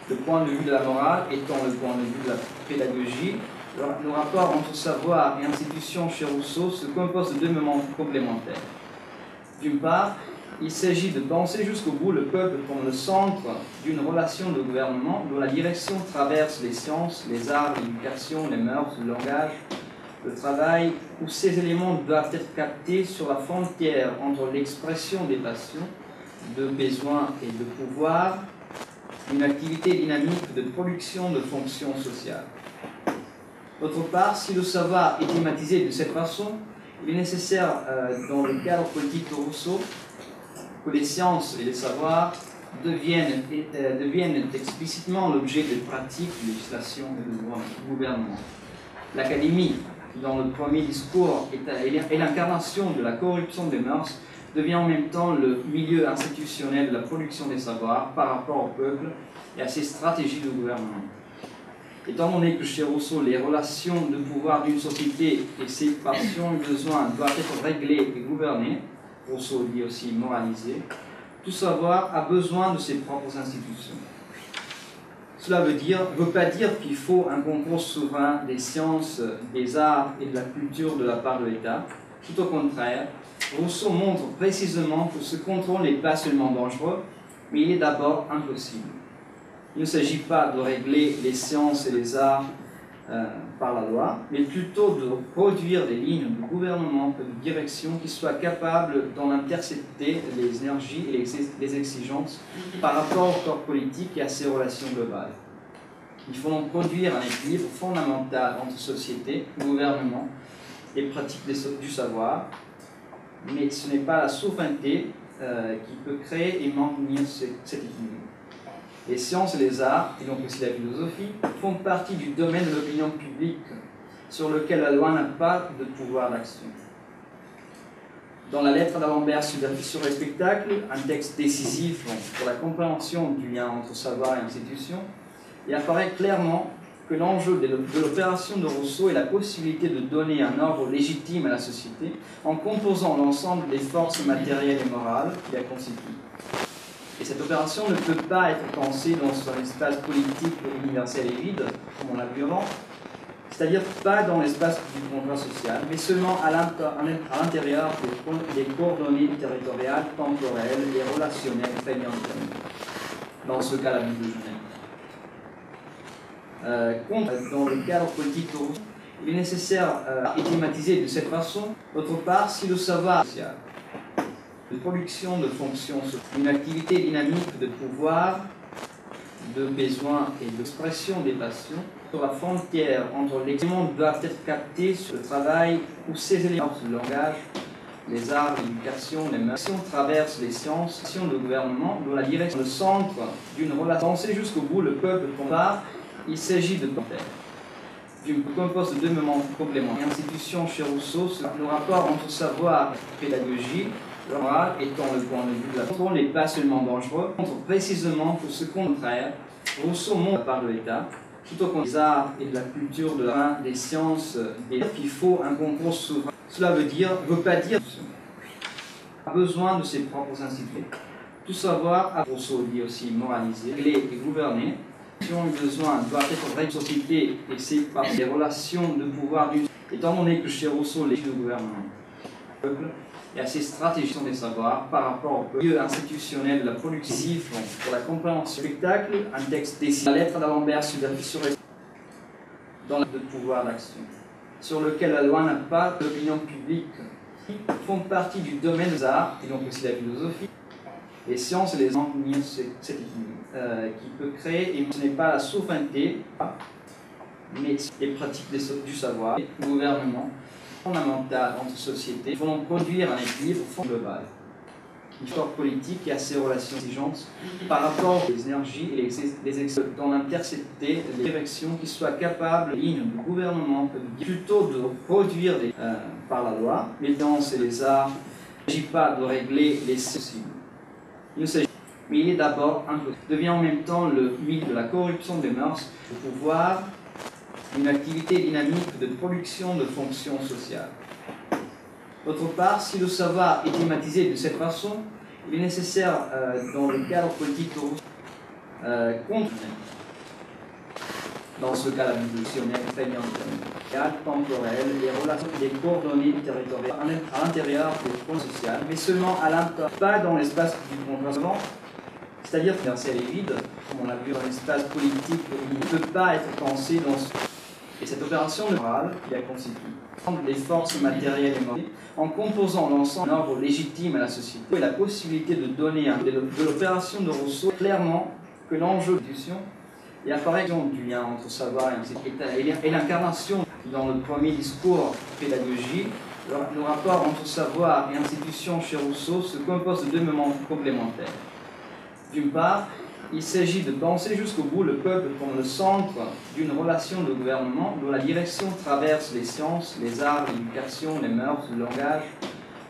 Le point de vue de la morale étant le point de vue de la pédagogie, le rapport entre savoir et institution chez Rousseau se compose de deux moments complémentaires. D'une part, il s'agit de penser jusqu'au bout le peuple comme le centre d'une relation de gouvernement dont la direction traverse les sciences, les arts, l'éducation, les mœurs, le langage, le travail, où ces éléments doivent être captés sur la frontière entre l'expression des passions, de besoins et de pouvoir, une activité dynamique de production de fonctions sociales. D'autre part, si le savoir est thématisé de cette façon, il est nécessaire, dans le cadre politique de Rousseau, que les sciences et les savoirs deviennent explicitement l'objet de pratiques, de législation et de gouvernement. L'Académie, dans le premier discours, est l'incarnation de la corruption des mœurs, devient en même temps le milieu institutionnel de la production des savoirs par rapport au peuple et à ses stratégies de gouvernement. Étant donné que chez Rousseau, les relations de pouvoir d'une société et ses passions et besoins doivent être réglés et gouvernés, Rousseau dit aussi moralisé, tout savoir a besoin de ses propres institutions. Cela veut pas dire qu'il faut un concours souverain des sciences, des arts et de la culture de la part de l'État. Tout au contraire, Rousseau montre précisément que ce contrôle n'est pas seulement dangereux, mais il est d'abord impossible. Il ne s'agit pas de régler les sciences et les arts par la loi, mais plutôt de produire des lignes de gouvernement et de direction qui soient capables d'en intercepter les énergies et les exigences par rapport au corps politique et à ses relations globales. Il faut donc produire un équilibre fondamental entre société, gouvernement et pratique du savoir, mais ce n'est pas la souveraineté qui peut créer et maintenir cet équilibre. Les sciences et les arts, et donc aussi la philosophie, font partie du domaine de l'opinion publique sur lequel la loi n'a pas de pouvoir d'action. Dans la lettre d'Alembert sur les spectacles, un texte décisif pour la compréhension du lien entre savoir et institution, il apparaît clairement que l'enjeu de l'opération de Rousseau est la possibilité de donner un ordre légitime à la société en composant l'ensemble des forces matérielles et morales qui la constituent. Et cette opération ne peut pas être pensée dans un espace politique universel et vide, comme on l'a vu avant, c'est-à-dire pas dans l'espace du contrat social, mais seulement à l'intérieur des coordonnées territoriales, temporelles et relationnelles très bien déterminées. Dans ce cas, la Bible de Genève. Dans le cadre politique de Rousseau, il est nécessaire de thématiser de cette façon, d'autre part, si le savoir social, de production de fonctions, une activité dynamique de pouvoir, de besoin et d'expression des passions, sur la frontière entre les mondes doivent être captés sur le travail où ces éléments, le langage, les arts, l'éducation, les mœurs, traversent les sciences, le gouvernement, dont la direction, le centre d'une relation. Penser jusqu'au bout le peuple compare, il s'agit de penser. Du compose de deux moments complémentaires. L'institution chez Rousseau, le rapport entre savoir et pédagogie, le moral étant le point de vue de la contrôle n'est pas seulement dangereux, montre précisément que ce contraire, Rousseau montre par de l'État, tout au contraire des arts et de la culture, de l'art, des sciences, qu'il faut un concours souverain. Cela veut pas dire a besoin de ses propres institutions. Tout savoir, Rousseau dit aussi moraliser, régler et gouverner. Le besoin doit être vraie société et c'est par les relations de pouvoir d'une. Étant donné que chez Rousseau, les gouvernements, le peuple, et à ces stratégies des savoirs par rapport au lieu institutionnel de la production pour la compréhension du spectacle, un texte décidé. La lettre d'Alembert sur les dans le pouvoir d'action, sur lequel la loi n'a pas d'opinion publique, font partie du domaine des arts, et donc aussi la philosophie, les sciences et les arts cet équilibre qui peut créer, et ce n'est pas la souveraineté, mais les pratiques du savoir, le gouvernement, fondamental entre sociétés, vont donc produire un équilibre global. L'histoire politique et à ses relations exigeantes par rapport aux énergies et les d'en intercepter les directions qui soient capables, les lignes du gouvernement, plutôt de produire par la loi, les sciences et les arts. Il ne s'agit pas de régler les possibles. Il ne s'agit mais il est d'abord impossible. Devient en même temps le mythe de la corruption des mœurs, le pouvoir, une activité dynamique de production de fonctions sociales. D'autre part, si le savoir est thématisé de cette façon, il est nécessaire, dans le cadre politique de Rousseau, dans ce cas la Bible de Genève très bien déterminée, temporelle, les relations des coordonnées territoriales à l'intérieur des fonctions sociales, mais seulement à l'intérieur, pas dans l'espace du contrat, c'est-à-dire universel et vide, comme on l'a vu dans l'espace politique, il ne peut pas être pensé dans ce. Et cette opération morale qui la constitue, des forces matérielles et morales, en composant l'ensemble d'un ordre légitime à la société, et la possibilité de donner de l'opération de Rousseau clairement que l'enjeu de l'institution et apparaît du lien entre savoir et l'incarnation dans le premier discours pédagogique. Le rapport entre savoir et institution chez Rousseau se compose de deux moments complémentaires. D'une part, il s'agit de penser jusqu'au bout le peuple comme le centre d'une relation de gouvernement dont la direction traverse les sciences, les arts, l'éducation, les mœurs, le langage,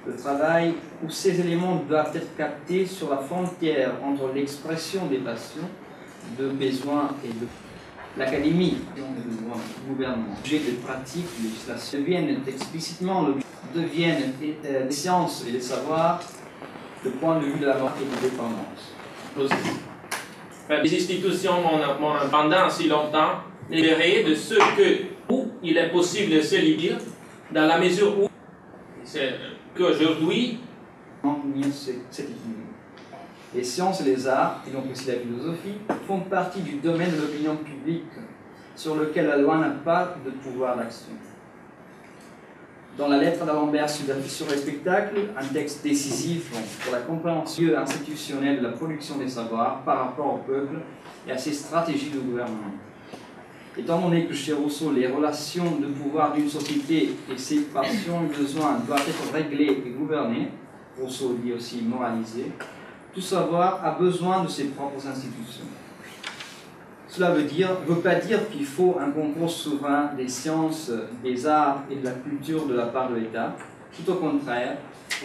le travail, où ces éléments doivent être captés sur la frontière entre l'expression des passions, de besoins et de. L'académie, le gouvernement, objet de pratique, de législation, deviennent explicitement deviennent des sciences et des savoirs, le point de vue de la mort et de l'indépendance. Les institutions m'ont pendant si longtemps libéré de où il est possible de se libérer, dans la mesure où qu'aujourd'hui, cette épidémie. Les sciences et les arts, et donc aussi la philosophie, font partie du domaine de l'opinion publique sur lequel la loi n'a pas de pouvoir d'action. Dans la lettre d'Alembert sur les spectacles, un texte décisif pour la compréhension institutionnelle de la production des savoirs par rapport au peuple et à ses stratégies de gouvernement. Étant donné que chez Rousseau, les relations de pouvoir d'une société et ses passions et besoins doivent être réglés et gouvernés, Rousseau dit aussi moralisés, tout savoir a besoin de ses propres institutions. Cela veut pas dire qu'il faut un concours souverain des sciences, des arts et de la culture de la part de l'État. Tout au contraire,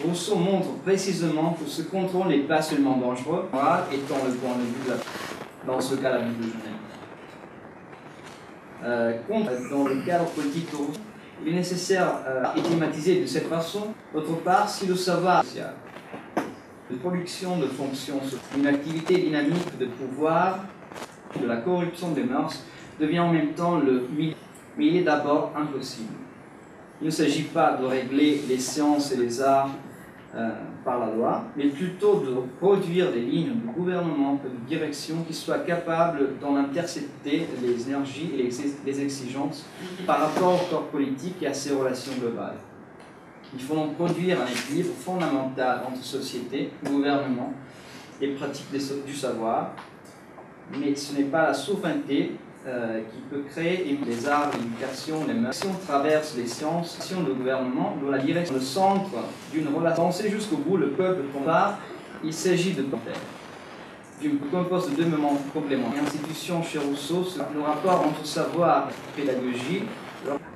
Rousseau montre précisément que ce contrôle n'est pas seulement dangereux, étant le point de vue dans ce cas la Bible de Genève. Dans le cadre politique de Rousseau, il est nécessaire et thématiser de cette façon. D'autre part, si le savoir social, de production de fonctions, une activité dynamique de pouvoir, de la corruption des mœurs, devient en même temps le milieu. Mais il est d'abord impossible. Il ne s'agit pas de régler les sciences et les arts par la loi, mais plutôt de produire des lignes de gouvernement et de direction qui soient capables d'en intercepter les énergies et les exigences par rapport au corps politique et à ses relations globales. Il faut donc produire un équilibre fondamental entre société, gouvernement et pratique du savoir, mais ce n'est pas la souveraineté qui peut créer les arts, l'éducation, les mœurs. Si on traverse les sciences, le gouvernement doit la direction, le centre d'une relation. Penser jusqu'au bout le peuple combat, il s'agit de terre. Je compose de deux moments complémentaires. L'institution chez Rousseau, le rapport entre savoir et pédagogie,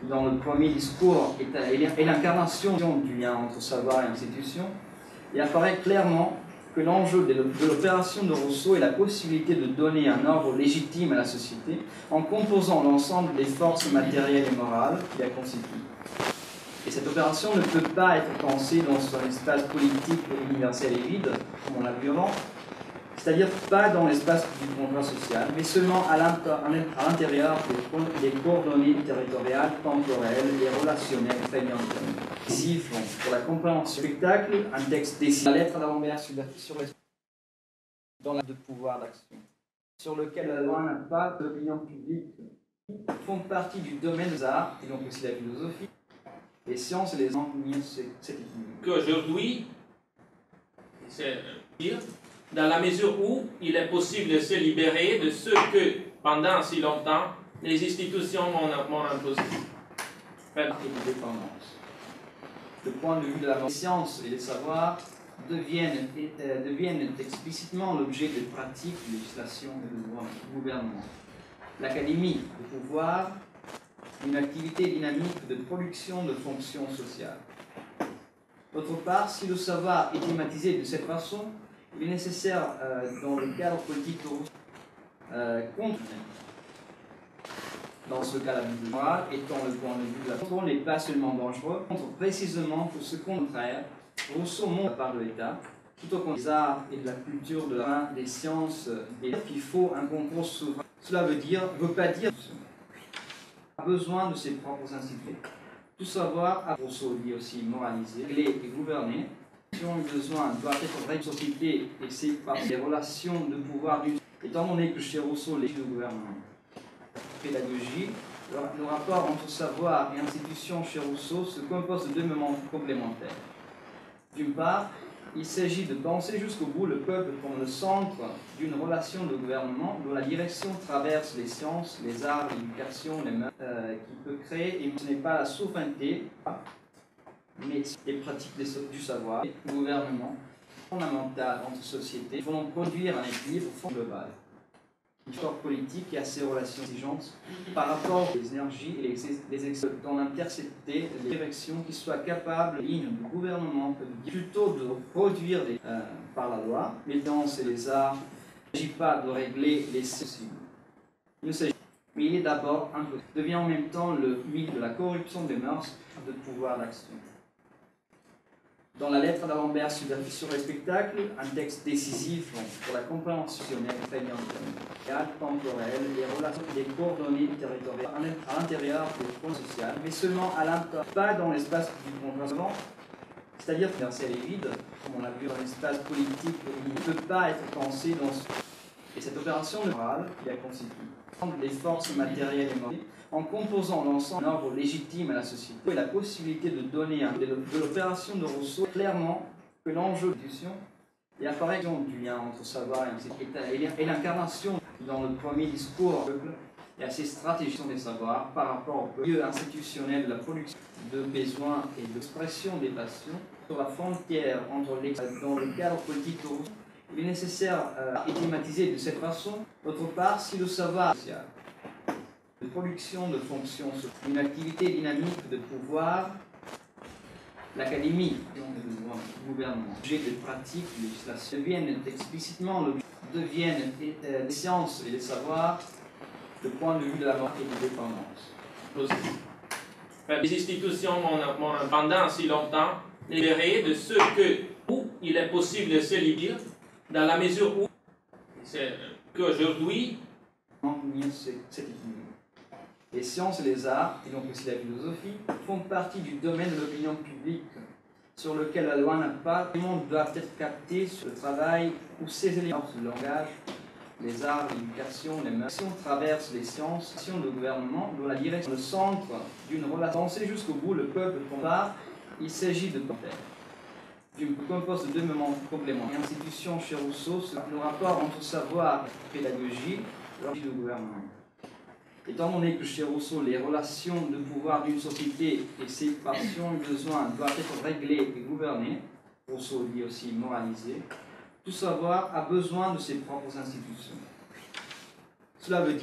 dans le premier discours, est l'incarnation du lien entre savoir et institution. Il apparaît clairement que l'enjeu de l'opération de Rousseau est la possibilité de donner un ordre légitime à la société en composant l'ensemble des forces matérielles et morales qui la constituent. Et cette opération ne peut pas être pensée dans un espace politique universel et vide, comme on l'a vu avant, c'est-à-dire pas dans l'espace du contrat social, mais seulement à l'intérieur des coordonnées territoriales, temporelles et relationnelles prégnantes. Ici, pour la compréhension du spectacle, un texte décisif, la lettre d'Alembert sur les dans la de pouvoir d'action, sur lequel la loi n'a pas d'opinion publique, font partie du domaine des arts, et donc aussi la philosophie, les sciences et les arts, cette épidémie. Qu'aujourd'hui, c'est dire, dans la mesure où il est possible de se libérer de ce que, pendant si longtemps, les institutions m'ont imposé. Et de dépendance. Le point de vue de la science et les savoirs deviennent explicitement l'objet de pratiques, de législation et de gouvernement. L'académie, le pouvoir, une activité dynamique de production de fonctions sociales. D'autre part, si le savoir est thématisé de cette façon, il est nécessaire, dans le cadre politique de Rousseau, dans ce cas la Bible morale, étant le point de vue de la contrôle n'est pas seulement dangereux, montre précisément que ce contraire, Rousseau montre par de l'État, tout au contraire des arts et de la culture, des sciences, qu'il faut un concours souverain. Cela veut pas dire a besoin de ses propres institutions. Tout savoir, Rousseau dit aussi moraliser, régler et gouverner. Les besoins doivent être réglés société et c'est par les relations de pouvoir d'une. Étant donné que chez Rousseau, les gouvernement, pédagogie, le rapport entre savoir et institution chez Rousseau se compose de deux moments complémentaires. D'une part, il s'agit de penser jusqu'au bout le peuple comme le centre d'une relation de gouvernement dont la direction traverse les sciences, les arts, l'éducation, les mœurs, qui peut créer, et ce n'est pas la souveraineté, mais les pratiques du savoir, le gouvernement fondamental entre sociétés, vont produire un équilibre global. Une corps politique et à ses relations exigeantes par rapport aux énergies et d'en intercepter les directions qui soient capables, lignes de gouvernement, plutôt de produire par la loi, les sciences et les arts. Il ne s'agit pas de régler les possibles. Il ne s'agit mais il est d'abord impossible. Devient en même temps le milieu de la corruption des mœurs de pouvoir d'action. Dans la lettre d'Alembert sur les spectacles, un texte décisif pour la compréhension prégnante, temporelle, les relations des coordonnées territoriales à l'intérieur des fonds sociaux, mais seulement à l'intérieur, pas dans l'espace du contrat, C'est-à-dire que l'universel est vide, comme on l'a vu dans l'espace politique, il ne peut pas être pensé dans ce... Et cette opération de morale qui la constitue, les forces matérielles et morales, en composant l'ensemble d'un ordre légitime à la société, et la possibilité de donner de l'opération de Rousseau clairement que l'enjeu de l'institution et apparition du lien entre savoir et l'incarnation dans le premier discours au peuple et à ses stratégies des savoirs par rapport au lieu institutionnel de la production de besoins et d'expression des passions sur la frontière entre dans le cadre politique de Rousseau. Il est nécessaire et thématiser de cette façon, d'autre part, si le savoir social, de production de fonctions, une activité dynamique de pouvoir, l'académie, le gouvernement, objet de pratique, de législation, deviennent explicitement des sciences et des savoirs, le point de vue de la mort et de l'indépendance. Les institutions pendant si longtemps libérées de ce où il est possible de se libérer, dans la mesure où qu'aujourd'hui, les sciences et les arts, et donc aussi la philosophie, font partie du domaine de l'opinion publique, sur lequel la loi n'a pas. Tout le monde doit être capté sur le travail où ces éléments, le langage, les arts, l'éducation, les mœurs, traversent les sciences, le gouvernement, dont la direction, le centre d'une relation. Penser jusqu'au bout, le peuple compare, il s'agit de penser. Du compose de deux moments complémentaires. L'institution chez Rousseau, le rapport entre savoir et pédagogie, du gouvernement. Étant donné que chez Rousseau, les relations de pouvoir d'une société et ses passions et besoins doivent être réglés et gouvernés, Rousseau dit aussi moralisé, tout savoir a besoin de ses propres institutions. Cela veut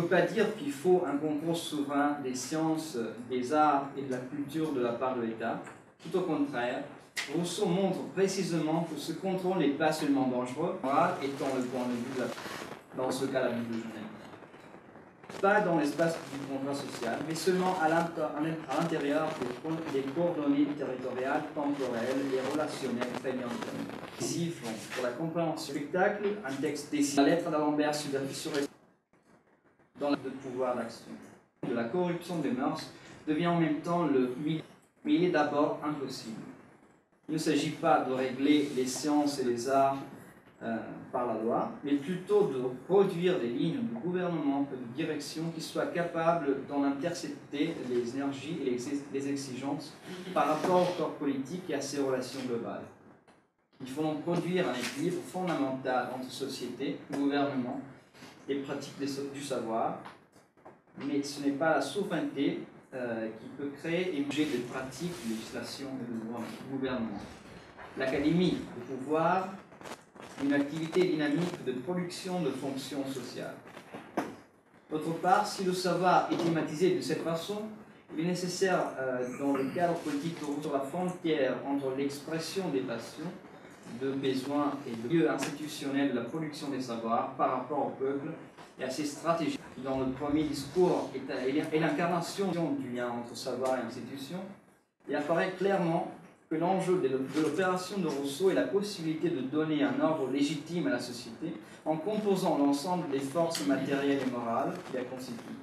pas dire qu'il faut un concours souverain des sciences, des arts et de la culture de la part de l'État. Tout au contraire, Rousseau montre précisément que ce contrôle n'est pas seulement dangereux, étant le point de vue dans ce cas la Bible de Genève. Pas dans l'espace du contrat social, mais seulement à l'intérieur des coordonnées territoriales, temporelles et relationnelles prégnantes. Ici, pour la compréhension du spectacle, un texte décide. La lettre d'Alembert sur dans le pouvoir d'action. De la corruption des mœurs devient en même temps mais il est d'abord impossible. Il ne s'agit pas de régler les sciences et les arts par la loi, mais plutôt de produire des lignes de gouvernement et de direction qui soient capables d'en intercepter les énergies et les exigences par rapport au corps politique et à ses relations globales. Il faut donc produire un équilibre fondamental entre société, gouvernement et pratique du savoir, mais ce n'est pas la souveraineté qui peut créer un objet de pratique, de législation et de gouvernement. L'académie, le pouvoir, une activité dynamique de production de fonctions sociales. D'autre part, si le savoir est thématisé de cette façon, il est nécessaire, dans le cadre politique, sur la frontière entre l'expression des passions, de besoins et de lieu institutionnel de la production des savoirs par rapport au peuple et à ses stratégies. Dans le premier discours et l'incarnation du lien entre savoir et institution, il apparaît clairement que l'enjeu de l'opération de Rousseau est la possibilité de donner un ordre légitime à la société en composant l'ensemble des forces matérielles et morales qui la constituent.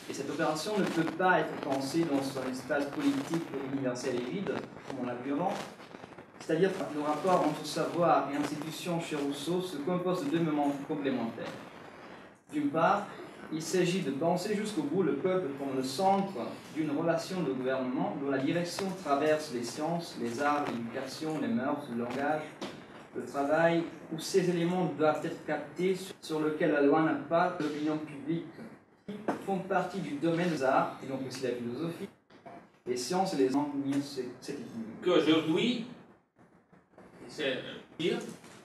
Et cette opération ne peut pas être pensée dans un espace politique universel et vide, comme on l'a vu avant. C'est-à-dire que le rapport entre savoir et institution chez Rousseau se compose de deux moments complémentaires. D'une part, il s'agit de penser jusqu'au bout le peuple comme le centre d'une relation de gouvernement dont la direction traverse les sciences, les arts, l'éducation, les mœurs, le langage, le travail, où ces éléments doivent être captés, sur lequel la loi n'a pas. L'opinion publique font partie du domaine des arts, et donc aussi la philosophie, les sciences et les arts. Qu'aujourd'hui, c'est dire,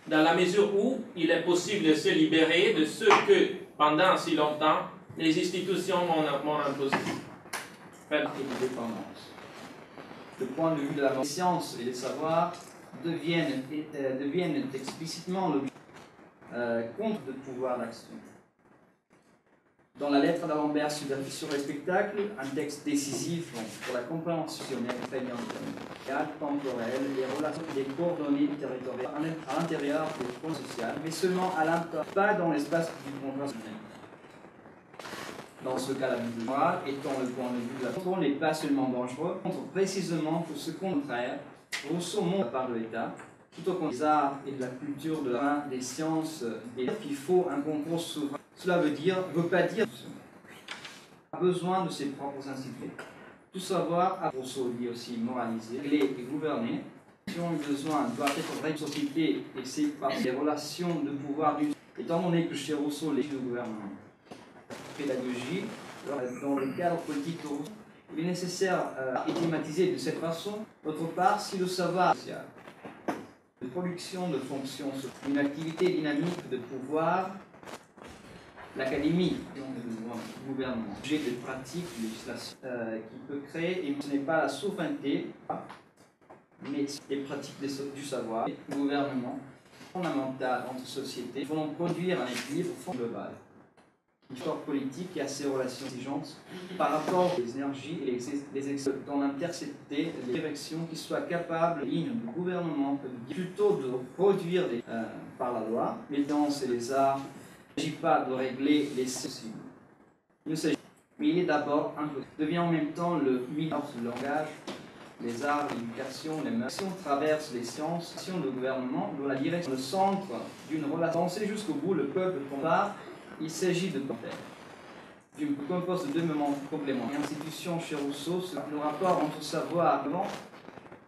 dans la mesure où il est possible de se libérer de ce que, pendant si longtemps, les institutions m'ont imposé. Le point de vue de la science et les savoirs deviennent explicitement le compte de pouvoir d'action. Dans la lettre d'Alembert sur le spectacle, un texte décisif pour la compréhension prégnante, temporelle, les coordonnées territoriales à l'intérieur des fonds sociaux, mais seulement à l'intérieur, pas dans l'espace du contrat social. Dans ce cas, la Bible étant le point de vue de la contrôle n'est pas seulement dangereux, montre précisément que ce contraire, Rousseau montre par de l'État, tout au contraire des arts et de la culture, de la des sciences, qu'il faut un concours souverain. Cela veut pas dire a besoin de ses propres institutions. Tout savoir, Rousseau dit aussi moraliser, régler et gouverner. Le besoin doit être vraie société et c'est par ces relations de pouvoir d'une. Étant donné que chez Rousseau, les du gouvernement, pédagogie, dans le cadre politique, il est nécessaire à thématiser de cette façon. D'autre part, si le savoir social, de production de fonctions, une activité dynamique de pouvoir, l'académie, le gouvernement, objet de pratique, législation, qui peut créer, et ce n'est pas la souveraineté, mais les pratiques du savoir, le gouvernement, fondamental entre sociétés, vont produire un équilibre global. L'histoire politique et à ses relations exigeantes par rapport aux énergies et les excès dans l'intercepter les directions qui soient capables, lignes du gouvernement, plutôt de produire par la loi, les danses et les arts. Il ne s'agit pas de régler les possibles. Il ne s'agit, mais il est d'abord impossible. Devient en même temps le langage, les arts, l'éducation, les mœurs. Si on traverse les sciences, le gouvernement, dans la direction, le centre d'une relation, penser jusqu'au bout, le peuple part. Il s'agit de d'une composte de deux moments complémentaires. L'institution chez Rousseau, le rapport entre savoir et vent,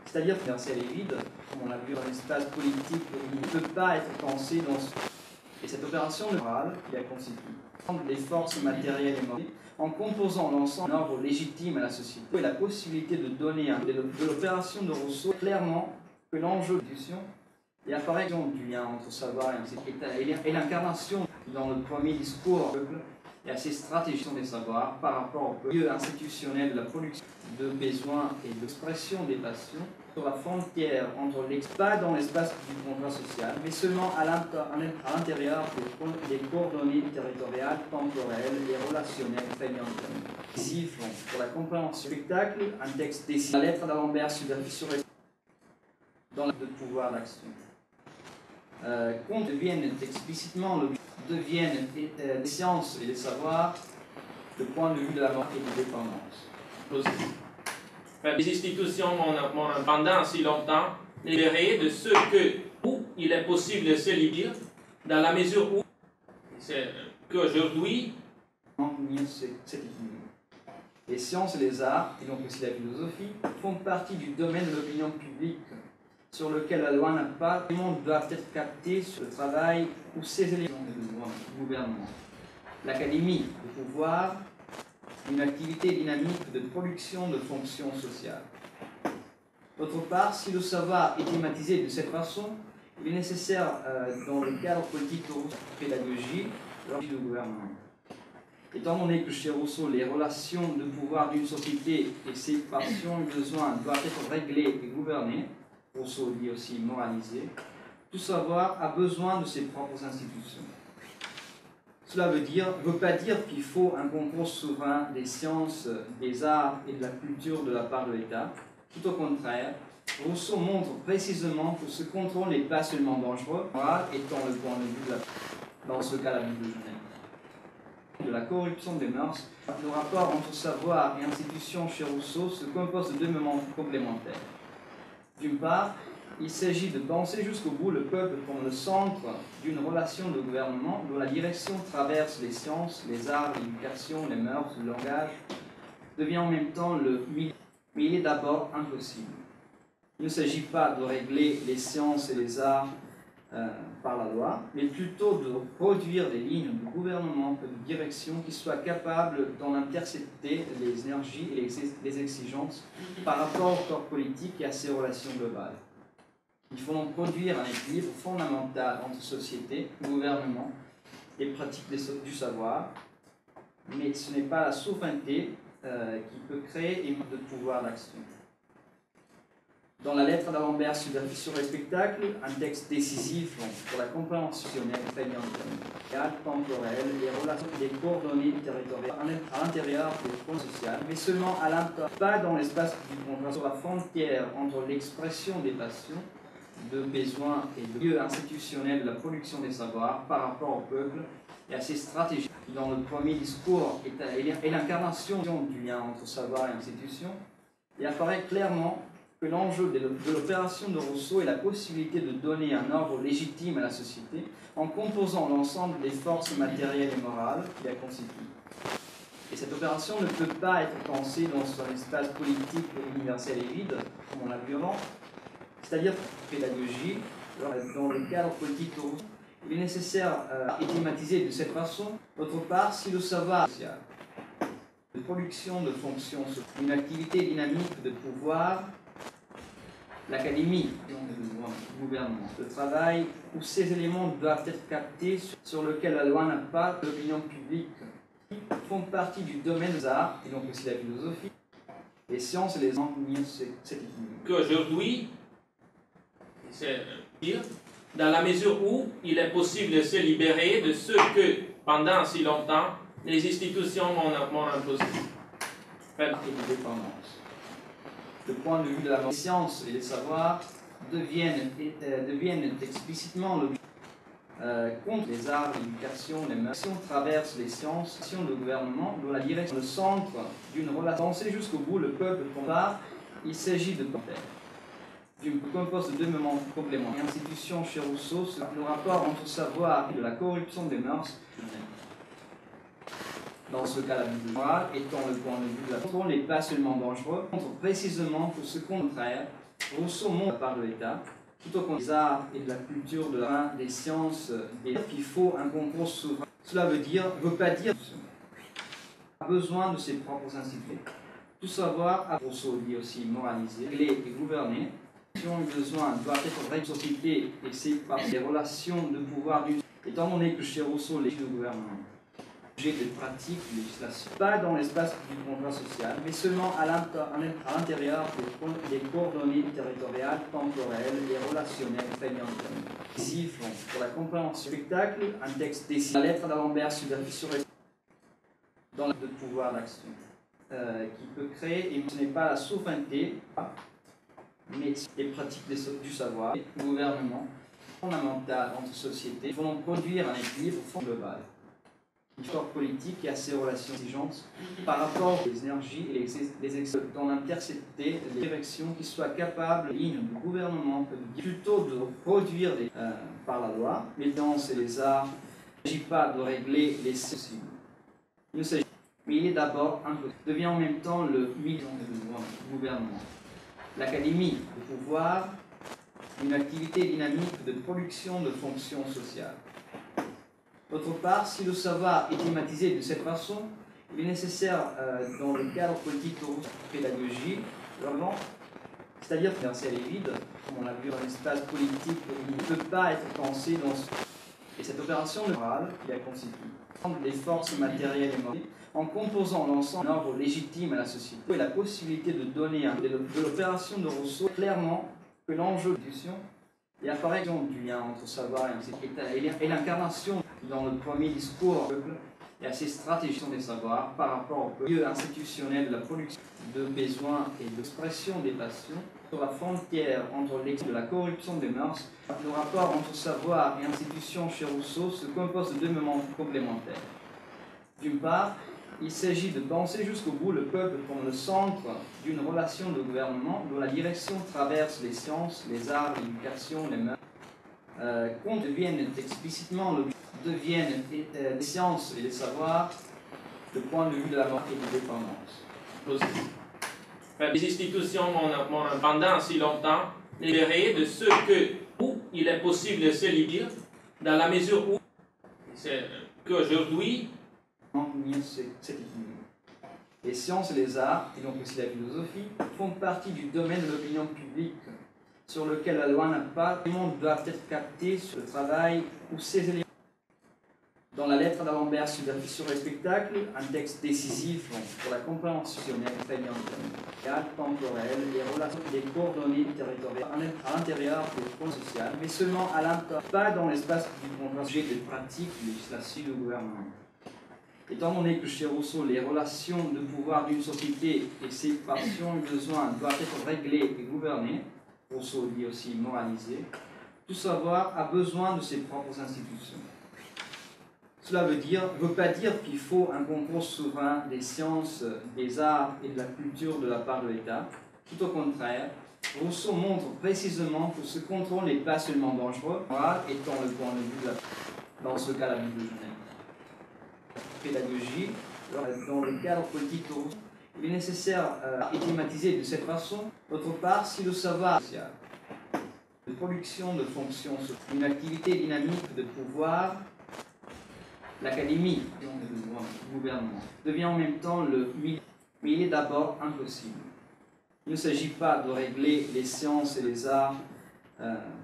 c'est-à-dire que l'universel est vide, comme on l'a vu dans l'espace politique, il ne peut pas être pensé dans ce. Et cette opération morale qui la constitue, les forces matérielles et morales, en composant l'ensemble d'un ordre légitime à la société, et la possibilité de donner de l'opération de Rousseau clairement que l'enjeu de l'institution et apparaît du lien entre savoir et l'incarnation dans le premier discours et à ces stratégies des savoirs par rapport au lieu institutionnel de la production de besoins et de l'expression des passions sur la frontière entre pas dans l'espace du contrat social, mais seulement à l'intérieur des coordonnées territoriales, temporelles et relationnelles prégnantes. Ici, pour la compréhension du spectacle, un texte décidé. La lettre d'Alembert sur dans le pouvoir d'action. Qu'on devienne explicitement les sciences et les savoirs, le point de vue de la mort et de dépendance. Les institutions m'ont pendant si longtemps libéré de ce où il est possible de se libérer, dans la mesure où c'est qu'aujourd'hui, cet équilibre. Les sciences et les arts, et donc aussi la philosophie, font partie du domaine de l'opinion publique, sur lequel la loi n'a pas, tout le monde doit être capté sur le travail ou ses éléments du gouvernement. L'académie, le pouvoir, une activité dynamique de production de fonctions sociales. D'autre part, si le savoir est thématisé de cette façon, il est nécessaire, dans le cadre politique de pédagogie, du gouvernement. Étant donné que chez Rousseau, les relations de pouvoir d'une société et ses passions et besoins doivent être réglées et gouvernées, Rousseau dit aussi moraliser, tout savoir a besoin de ses propres institutions. Cela veut pas dire qu'il faut un concours souverain des sciences, des arts et de la culture de la part de l'État. Tout au contraire, Rousseau montre précisément que ce contrôle n'est pas seulement dangereux, moral étant le point de vue dans ce cas la Bible de Genève. De la corruption des mœurs, le rapport entre savoir et institution chez Rousseau se compose de deux moments complémentaires. D'une part, il s'agit de penser jusqu'au bout le peuple comme le centre d'une relation de gouvernement dont la direction traverse les sciences, les arts, l'éducation, les mœurs, le langage, devient en même temps le milieu. Mais il est d'abord impossible. Il ne s'agit pas de régler les sciences et les arts par la loi, mais plutôt de produire des lignes de gouvernement, de direction qui soient capables d'en intercepter les énergies et les exigences par rapport au corps politique et à ses relations globales. Il faut donc produire un équilibre fondamental entre société, gouvernement et pratique du savoir, mais ce n'est pas la souveraineté qui peut créer de pouvoir d'action. Dans la lettre d'Alembert sur le spectacle, un texte décisif pour la compréhension prégnante, temporelle et relations des coordonnées territoriales à l'intérieur des points sociaux, mais seulement pas dans l'espace du contrat, sur la frontière entre l'expression des passions, de besoins et de lieu institutionnel de la production des savoirs par rapport au peuple et à ses stratégies. Dans le premier discours et l'incarnation du lien entre savoir et institution, il apparaît clairement que l'enjeu de l'opération de Rousseau est la possibilité de donner un ordre légitime à la société en composant l'ensemble des forces matérielles et morales qui la constituent. Et cette opération ne peut pas être pensée dans un espace politique universel et vide, comme on l'a vu avant, c'est-à-dire pédagogie, dans le cadre politique de Rousseau. Il est nécessaire et thématiser de cette façon, d'autre part, si le savoir social, de production de fonctions, une activité dynamique de pouvoir, l'académie, le gouvernement, le travail, où ces éléments doivent être captés, sur lequel la loi n'a pas l'opinion publique, font partie du domaine des arts, et donc aussi la philosophie, les sciences et les langues, cette équilibre. Qu'aujourd'hui, c'est dire, dans la mesure où il est possible de se libérer de ce que, pendant si longtemps, les institutions m'ont imposé. Et de dépendance. Le point de vue de la science et les savoirs deviennent explicitement contre les arts, l'éducation, les mœurs. Si on traverse les sciences, le gouvernement, dans la direction, le centre d'une relation, penser jusqu'au bout, le peuple compare, il s'agit de d'une compose de deux moments complémentaires. L'institution chez Rousseau, le rapport entre savoir et de la corruption des mœurs. Dans ce cas, la vie morale étant le point de vue de la contrôle n'est pas seulement dangereux, contre précisément pour ce contraire, Rousseau montre la part de l'État, tout au contraire des arts et de la culture, de la des sciences, et qu'il faut un concours souverain. Cela veut pas dire a besoin de ses propres instituts. Tout savoir, Rousseau dit aussi moraliser, régler et gouverner. Le besoin doit être vraie société et c'est par les relations de pouvoir d'une. Étant donné que chez Rousseau, les gouvernements de pratique, législation, pas dans l'espace du contrat social, mais seulement à l'intérieur des coordonnées territoriales, temporelles et relationnelles prégnantes. Ici, pour la compréhension du spectacle, un texte décide. La lettre d'Alembert sur dans le pouvoir d'action, qui peut créer, et ce n'est pas la souveraineté, mais les pratiques du savoir, le gouvernement fondamental entre sociétés, vont produire un équilibre global. L'histoire politique et à ses relations exigeantes par rapport aux énergies et les excès dans l'intercepter les directions qui soient capables, ligne du gouvernement, plutôt de produire par la loi, les danses et les arts. Il ne s'agit pas de régler les possibles. Il ne s'agit mais il est d'abord impossible. Devient en même temps le million du gouvernement. L'académie de pouvoir, une activité dynamique de production de fonctions sociales. D'autre part, si le savoir est thématisé de cette façon, il est nécessaire, dans le cadre politique de pédagogie, c'est-à-dire universel et vide, comme on l'a vu dans l'espace politique, il ne peut pas être pensé dans ce. Et cette opération morale qui la constitue, des forces matérielles et morales, en composant l'ensemble d'un ordre légitime à la société, et la possibilité de donner de l'opération de Rousseau clairement que l'enjeu de l'institution et apparaît du lien entre savoir et l'incarnation dans le premier discours au peuple et à ses stratégies des savoirs par rapport au lieu institutionnel de la production de besoins et d'expression des passions sur la frontière entre l'excès de la corruption des mœurs. Le rapport entre savoir et institution chez Rousseau se compose de deux moments complémentaires. D'une part, il s'agit de penser jusqu'au bout le peuple comme le centre d'une relation de gouvernement dont la direction traverse les sciences, les arts, l'éducation, les mœurs, deviennent explicitement les sciences et les savoirs, le point de vue de la mort et de dépendance. Les institutions m'ont pendant si longtemps libéré de ce que, où il est possible de se libérer, dans la mesure où c'est qu'aujourd'hui, cette équilibre. Les sciences et les arts, et donc aussi la philosophie, font partie du domaine de l'opinion publique, sur lequel la loi n'a pas. Les éléments doivent être captés sur le travail ou ces éléments. Dans la lettre d'Alembert sur le spectacle, un texte décisif pour la compréhension prégnante, temporelle et relations des coordonnées territoriales à l'intérieur des fonds sociaux, mais seulement à l'intérieur, pas dans l'espace du contrat de pratique, législation du gouvernement. Étant donné que chez Rousseau, les relations de pouvoir d'une société et ses passions et besoins doivent être réglés et gouvernés, Rousseau dit aussi moraliser, tout savoir a besoin de ses propres institutions. Cela veut pas dire qu'il faut un concours souverain des sciences, des arts et de la culture de la part de l'État. Tout au contraire, Rousseau montre précisément que ce contrôle n'est pas seulement dangereux, étant le point de vue dans ce cas la Bible de Genève. Pédagogie, dans le cadre politique de Rousseau, il est nécessaire de thématiser de cette façon. D'autre part, si le savoir social, de production de fonctions, une activité dynamique de pouvoir, l'académie du gouvernement devient en même temps le milieu, mais il est d'abord impossible. Il ne s'agit pas de régler les sciences et les arts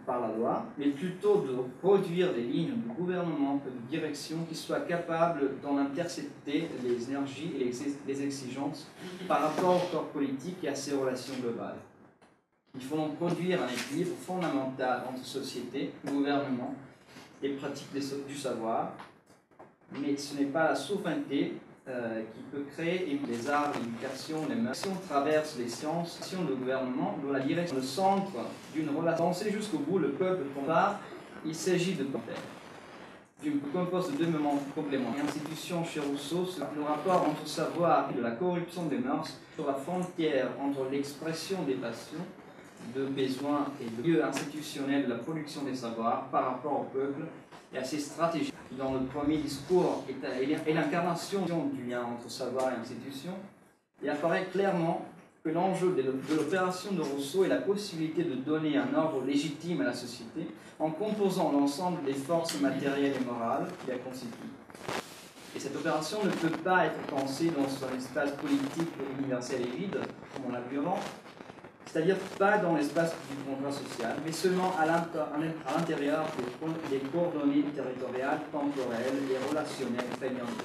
par la loi, mais plutôt de produire des lignes de gouvernement et de direction qui soient capables d'en intercepter les énergies et les exigences par rapport au corps politique et à ses relations globales. Il faut donc produire un équilibre fondamental entre société, gouvernement et pratique du savoir, mais ce n'est pas la souveraineté qui peut créer les arts, l'éducation, les mœurs. Si on traverse les sciences, le gouvernement doit la direction, le centre d'une relation. Penser jusqu'au bout le peuple compare, il s'agit de d'une compose de deux moments complémentaires. L'institution chez Rousseau, le rapport entre savoir et de la corruption des mœurs sur la frontière entre l'expression des passions, de besoins et de lieu institutionnel de la production des savoirs par rapport au peuple et à ses stratégies. Dans le premier discours est l'incarnation du lien entre savoir et institution. Il apparaît clairement que l'enjeu de l'opération de Rousseau est la possibilité de donner un ordre légitime à la société en composant l'ensemble des forces matérielles et morales qui la constituent. Et cette opération ne peut pas être pensée dans un espace politique universel et vide, comme on l'a vu avant, c'est-à-dire pas dans l'espace du contrat social, mais seulement à l'intérieur des coordonnées territoriales, temporelles et relationnelles prégnantes.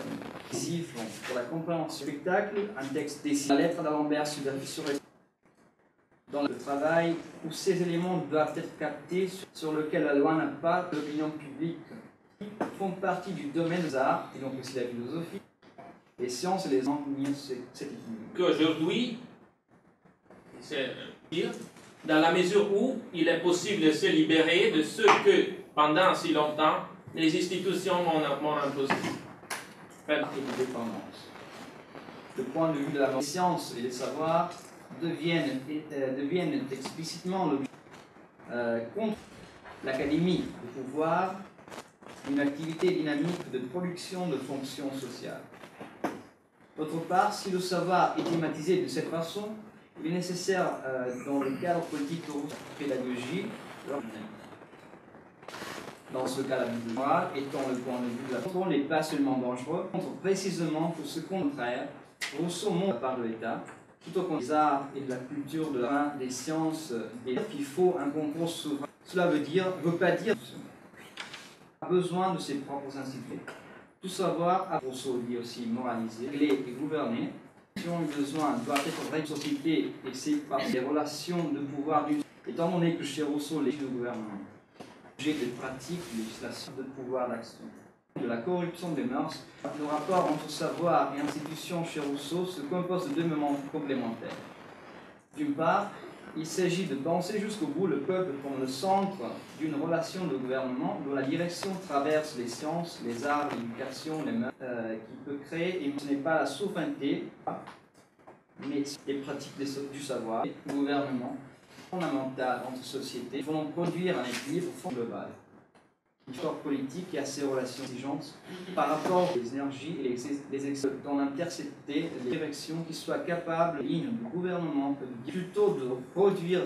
Décisif pour la compréhension du spectacle, un texte décisif. La lettre d'Alembert sur dans le travail où ces éléments doivent être captés, sur lequel la loi n'a pas l'opinion publique, font partie du domaine des arts, et donc aussi la philosophie, les sciences et les arts cette équilibre. Qu'aujourd'hui, c'est dire, dans la mesure où il est possible de se libérer de ce que, pendant si longtemps, les institutions m'ont imposé. Et de dépendance. Le point de vue de la science et les savoirs deviennent explicitement contre l'académie de pouvoir, une activité dynamique de production de fonctions sociales. D'autre part, si le savoir est thématisé de cette façon, il est nécessaire, dans le cadre politique de pédagogie, dans ce cas la Bible morale, étant le point de vue de la contrôle n'est pas seulement dangereux, montre précisément que ce contraire, Rousseau montre par de l'État, tout au contraire des arts et de la culture, de la des sciences, et qu'il faut un contrôle souverain. Cela veut pas dire a besoin de ses propres instituts. Tout savoir, à Rousseau dit aussi moraliser, régler et gouverner. Le besoin doit être vraie société et c'est par les relations de pouvoir du. Étant donné que chez Rousseau, les gouvernements, j'ai des pratiques, législation de pouvoir d'action, de la corruption des mœurs, le rapport entre savoir et institution chez Rousseau se compose de deux moments complémentaires. D'une part, il s'agit de penser jusqu'au bout le peuple comme le centre d'une relation de gouvernement dont la direction traverse les sciences, les arts, l'éducation, les mœurs, qui peut créer, et ce n'est pas la souveraineté, mais les pratiques du savoir, le gouvernement fondamental entre sociétés, vont donc produire un équilibre global. L'histoire politique et à ses relations exigeantes par rapport aux énergies et d'en intercepter les directions qui soient capables, lignes du gouvernement, plutôt de produire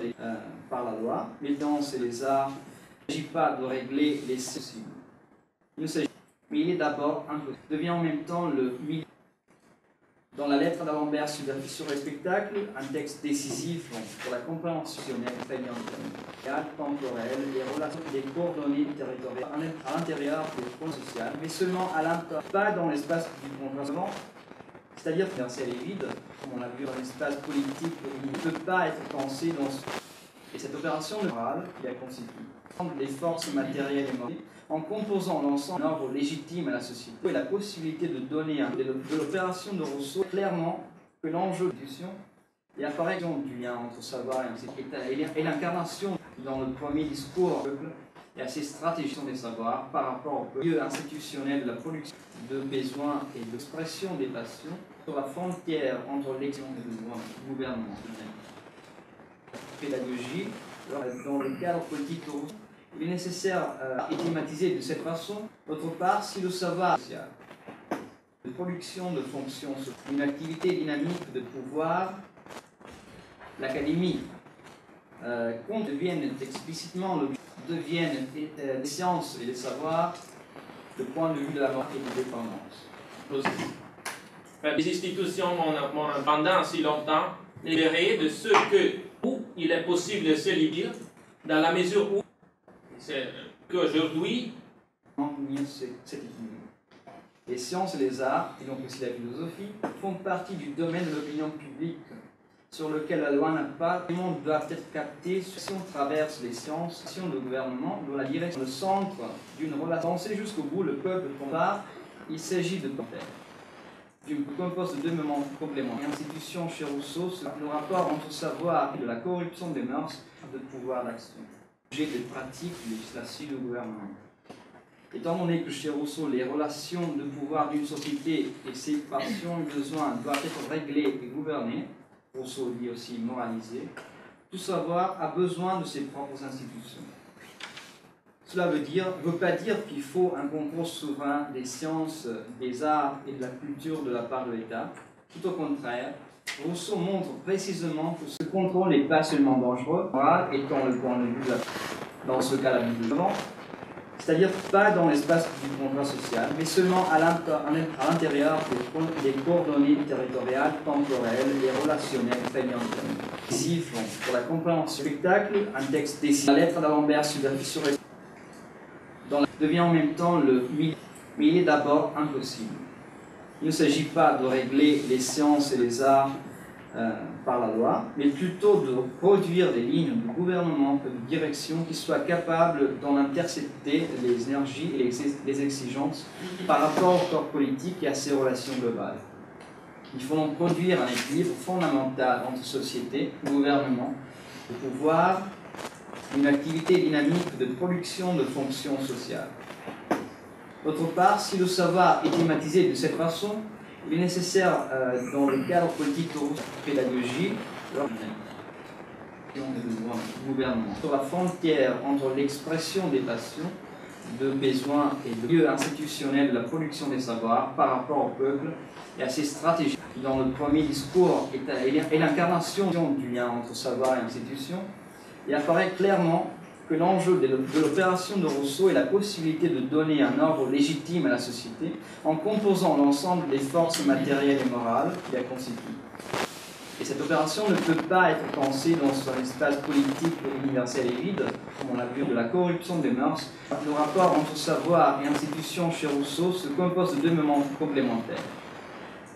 par la loi, les danses et les arts. Il ne s'agit pas de régler les possibles. Il ne s'agit, mais il est d'abord impossible. Devient en même temps le milieu. Dans la lettre d'Alembert sur le spectacle, un texte décisif pour la compréhension prégnante, temporelle, les coordonnées territoriales à l'intérieur des points sociaux, mais seulement à l'intérieur, pas dans l'espace du contrat, c'est-à-dire universel et vide, comme on l'a vu dans l'espace politique, il ne peut pas être pensé dans ce. Et cette opération morale qui la constitue, des forces matérielles et morales, en composant l'ensemble d'un ordre légitime à la société, et la possibilité de donner de l'opération de Rousseau clairement que l'enjeu de l'institution et apparaît du lien entre savoir et l'incarnation dans le premier discours au peuple et à ses stratégies des savoirs par rapport au lieu institutionnel de la production de besoins et de l'expression des passions sur la frontière entre l'expression et le gouvernement. pédagogie, dans le cadre politique, il est nécessaire de thématiser de cette façon. D'autre part, si le savoir social, de production de fonctions, une activité dynamique de pouvoir, l'académie deviennent explicitement deviennent les sciences et les savoirs le point de vue de la mort et de l'indépendance. Les institutions m'ont pendant si longtemps libéré de ce où il est possible de se libérer, dans la mesure où qu'aujourd'hui, les sciences et les arts, et donc aussi la philosophie, font partie du domaine de l'opinion publique sur lequel la loi n'a pas. Le monde doit être capté si on traverse les sciences, si on le gouvernement, dans la direction, le centre d'une relation. Penser jusqu'au bout, le peuple part, il s'agit de compose de deux moments complémentaires. L'institution chez Rousseau, le rapport entre savoir et de la corruption des mœurs, de pouvoir d'action. J'ai des pratiques législatives du gouvernement. Étant donné que chez Rousseau, les relations de pouvoir d'une société et ses passions et besoins doivent être réglées et gouvernées, Rousseau dit aussi moralisé, tout savoir a besoin de ses propres institutions. Cela veut pas dire qu'il faut un concours souverain des sciences, des arts et de la culture de la part de l'État. Tout au contraire, Rousseau montre précisément que ce contrôle n'est pas seulement dangereux, étant le point de vue dans ce cas la Bible, c'est-à-dire pas dans l'espace du contrat social, mais seulement à l'intérieur des coordonnées territoriales, temporelles et relationnelles prégnantes. Pour la compréhension du spectacle, un texte décidé. La lettre d'Alembert sur devient en même temps mais il est d'abord impossible. Il ne s'agit pas de régler les sciences et les arts par la loi, mais plutôt de produire des lignes de gouvernement, de direction qui soient capables d'en intercepter les énergies et les exigences par rapport au corps politique et à ses relations globales. Il faut donc produire un équilibre fondamental entre société, gouvernement, le pouvoir, une activité dynamique de production de fonctions sociales. D'autre part, si le savoir est thématisé de cette façon, il est nécessaire, dans le cadre politique de pédagogie, du gouvernement, sur la frontière entre l'expression des passions, de besoins et de lieux institutionnels de la production des savoirs par rapport au peuple et à ses stratégies. Dans le premier discours est l'incarnation du lien entre savoir et institution. Il apparaît clairement que l'enjeu de l'opération de Rousseau est la possibilité de donner un ordre légitime à la société en composant l'ensemble des forces matérielles et morales qui la constituent. Et cette opération ne peut pas être pensée dans un espace politique universel et vide, comme on l'a vu de la corruption des mœurs. Le rapport entre savoir et institution chez Rousseau se compose de deux moments complémentaires.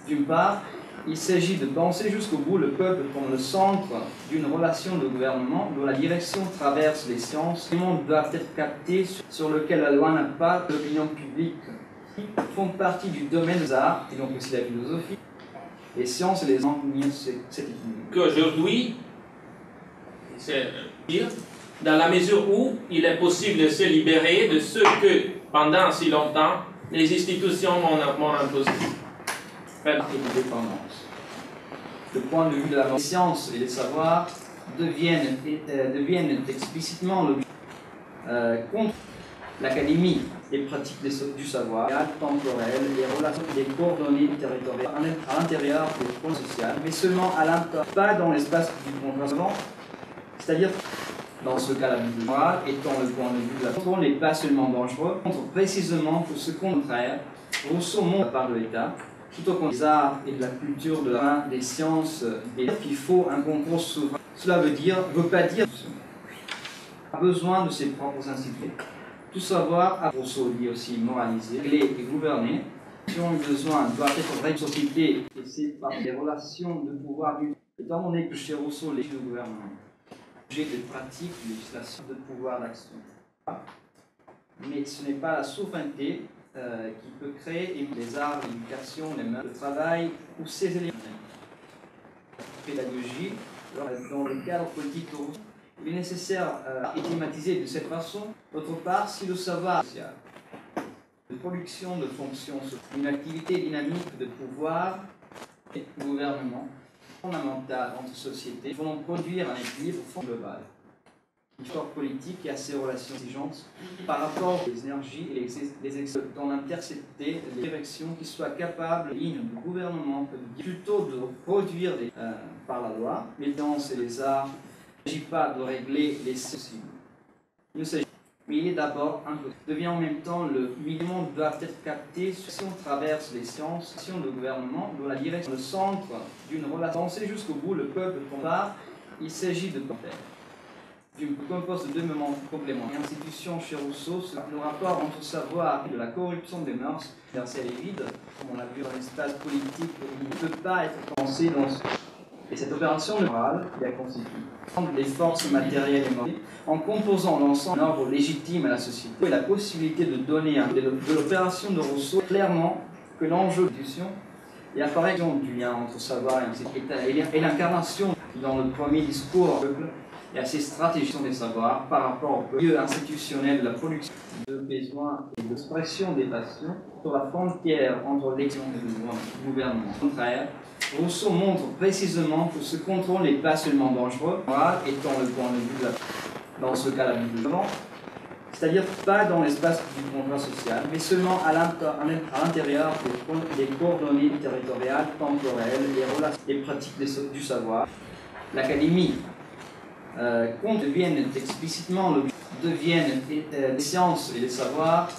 D'une part, il s'agit de penser jusqu'au bout le peuple comme le centre d'une relation de gouvernement dont la direction traverse les sciences. Le monde doit être capté sur lequel la loi n'a pas. L'opinion publique font partie du domaine des arts, et donc aussi la philosophie. Les sciences et les arts, c'est qu'aujourd'hui, c'est dire, dans la mesure où il est possible de se libérer de ce que, pendant si longtemps, les institutions m'ont imposé. Et de dépendance. Le point de vue de la science et les savoirs deviennent explicitement contre l'académie, les pratiques du savoir, temporelles, les relations, les coordonnées territoriales à l'intérieur des projets sociaux, mais seulement à l'intérieur, pas dans l'espace du contrat, c'est-à-dire dans ce cas la Bible étant le point de vue de la contrôle n'est pas seulement dangereux, montre précisément que ce contraire, Rousseau montre par de l'État, tout au contraire des arts et de la culture des sciences, qu'il faut un concours souverain. Cela veut pas dire a besoin de ses propres institutions. Tout savoir, Rousseau dit aussi moraliser, et gouverner. Les besoins doivent être vraies sociétés et c'est par des relations de pouvoir. Étant donné que chez Rousseau, les du gouvernement, j'ai des pratiques, législation de pouvoir d'action. Mais ce n'est pas la souveraineté qui peut créer les arts, l'éducation, les mains, le travail ou ces éléments. Pédagogie, dans le cadre politique, il est nécessaire de thématiser de cette façon. D'autre part, si le savoir social, de production de fonctions, une activité dynamique de pouvoir et de gouvernement, fondamentale entre sociétés vont donc produire un équilibre global. L'histoire politique et à ses relations exigeantes par rapport aux énergies et les dans d'intercepter les directions qui soient capables, lignes du gouvernement, plutôt de produire par la loi, les sciences et les arts. Il ne s'agit pas de régler les possibles. Il ne s'agit mais il est d'abord impossible. Devient en même temps le minimum doit être capté si on traverse les sciences, si on le gouvernement, dans la direction, le centre d'une relation. Penser jusqu'au bout, le peuple compare, il s'agit de faire. Du compose de deux moments complémentaires. L'institution chez Rousseau, le rapport entre savoir et de la corruption des mœurs, universelle et vide, comme on l'a vu dans l'espace politique, il ne peut pas être pensé dans ce. Et cette opération morale qui la constitue, les forces matérielles et morales, en composant l'ensemble d'un ordre légitime à la société, et la possibilité de donner de l'opération de Rousseau clairement que l'enjeu de l'institution et apparaît du lien entre savoir et l'incarnation dans le premier discours et à ces stratégies des savoirs par rapport au lieu institutionnel de la production de besoins et de l'expression des passions sur la frontière entre l'action et le gouvernement. Au contraire, Rousseau montre précisément que ce contrôle n'est pas seulement dangereux, étant le point de vue dans ce cas la Bible, c'est-à-dire pas dans l'espace du contrat social, mais seulement à l'intérieur des coordonnées territoriales, temporelles, les relations, les pratiques du savoir. L'Académie deviennent explicitement deviennent les sciences et les savoirs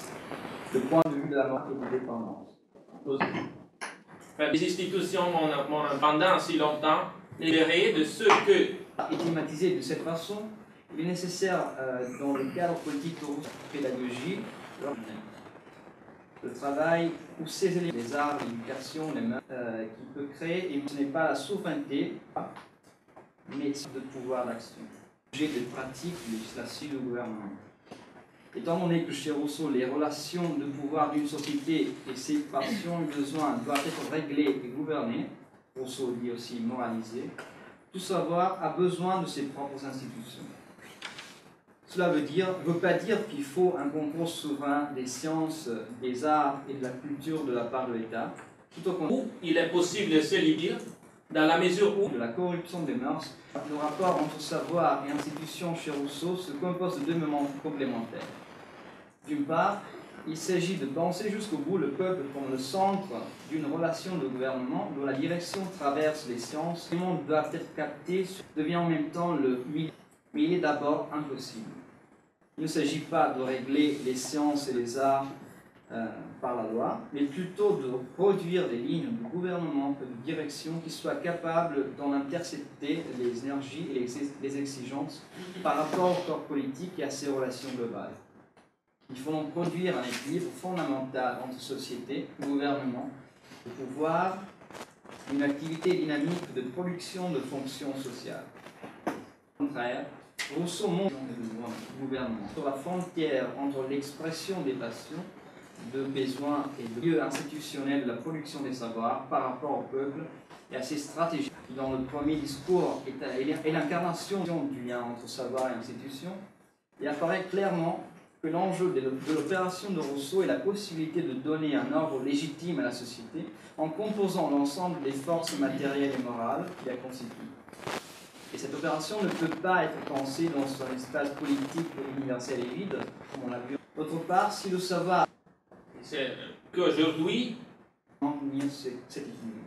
le point de vue de la mort et de l'indépendance. Les institutions pendant si longtemps libérées de ce que. Et thématisé de cette façon, il est nécessaire dans le cadre politique de pédagogie, le travail ou ces éléments, les arts, l'éducation, les mains, qui peut créer, et ce n'est pas la souveraineté, mais de pouvoir d'action. J'ai des pratiques législatives du gouvernement. Étant donné que chez Rousseau, les relations de pouvoir d'une société et ses passions et besoins doivent être réglées et gouvernées, Rousseau dit aussi moralisées, tout savoir a besoin de ses propres institutions. Cela veut pas dire qu'il faut un concours souverain des sciences, des arts et de la culture de la part de l'État. Tout au contraire, il est possible de se libérer dans la mesure où de la corruption des mœurs, le rapport entre savoir et institution chez Rousseau se compose de deux moments complémentaires. D'une part, il s'agit de penser jusqu'au bout le peuple comme le centre d'une relation de gouvernement dont la direction traverse les sciences. Le monde doit être capté, devient en même temps le milieu, mais il est d'abord impossible. Il ne s'agit pas de régler les sciences et les arts par la loi, mais plutôt de produire des lignes du gouvernement de direction qui soient capables d'en intercepter les énergies et les exigences par rapport au corps politique et à ses relations globales. Il faut donc produire un équilibre fondamental entre société, gouvernement, le pouvoir, une activité dynamique de production de fonctions sociales. Au contraire, Rousseau montre le gouvernement sur la frontière entre l'expression des passions, de besoins et de lieu institutionnel de la production des savoirs par rapport au peuple et à ses stratégies. Dans le premier discours est l'incarnation du lien entre savoir et institution, et apparaît clairement que l'enjeu de l'opération de Rousseau est la possibilité de donner un ordre légitime à la société en composant l'ensemble des forces matérielles et morales qui la constituent. Et cette opération ne peut pas être pensée dans un espace politique universel et vide, comme on l'a vu. D'autre part, si le savoir c'est qu'aujourd'hui, cet équilibre.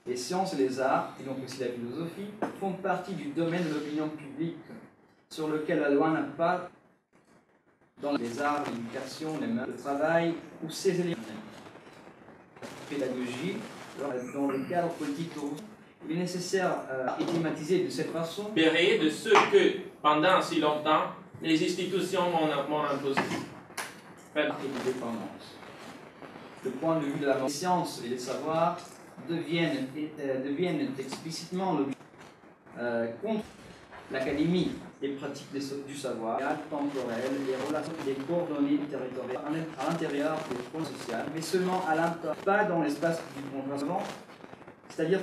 Les sciences et les arts, et donc aussi la philosophie, font partie du domaine de l'opinion publique sur lequel la loi n'a pas dans les arts, l'éducation, les mains, le travail ou ces éléments. Pédagogie, dans le cadre politique, il est nécessaire et thématisé de cette façon libérées de ce que pendant si longtemps les institutions m'ont imposé. Et de dépendance. Le point de vue de la science et les savoirs deviennent explicitement contre l'Académie, les pratiques du savoir, temporelles, les relations, les coordonnées territoriales à l'intérieur des fonds sociaux, mais seulement à l'intérieur, pas dans l'espace du contrat, c'est-à-dire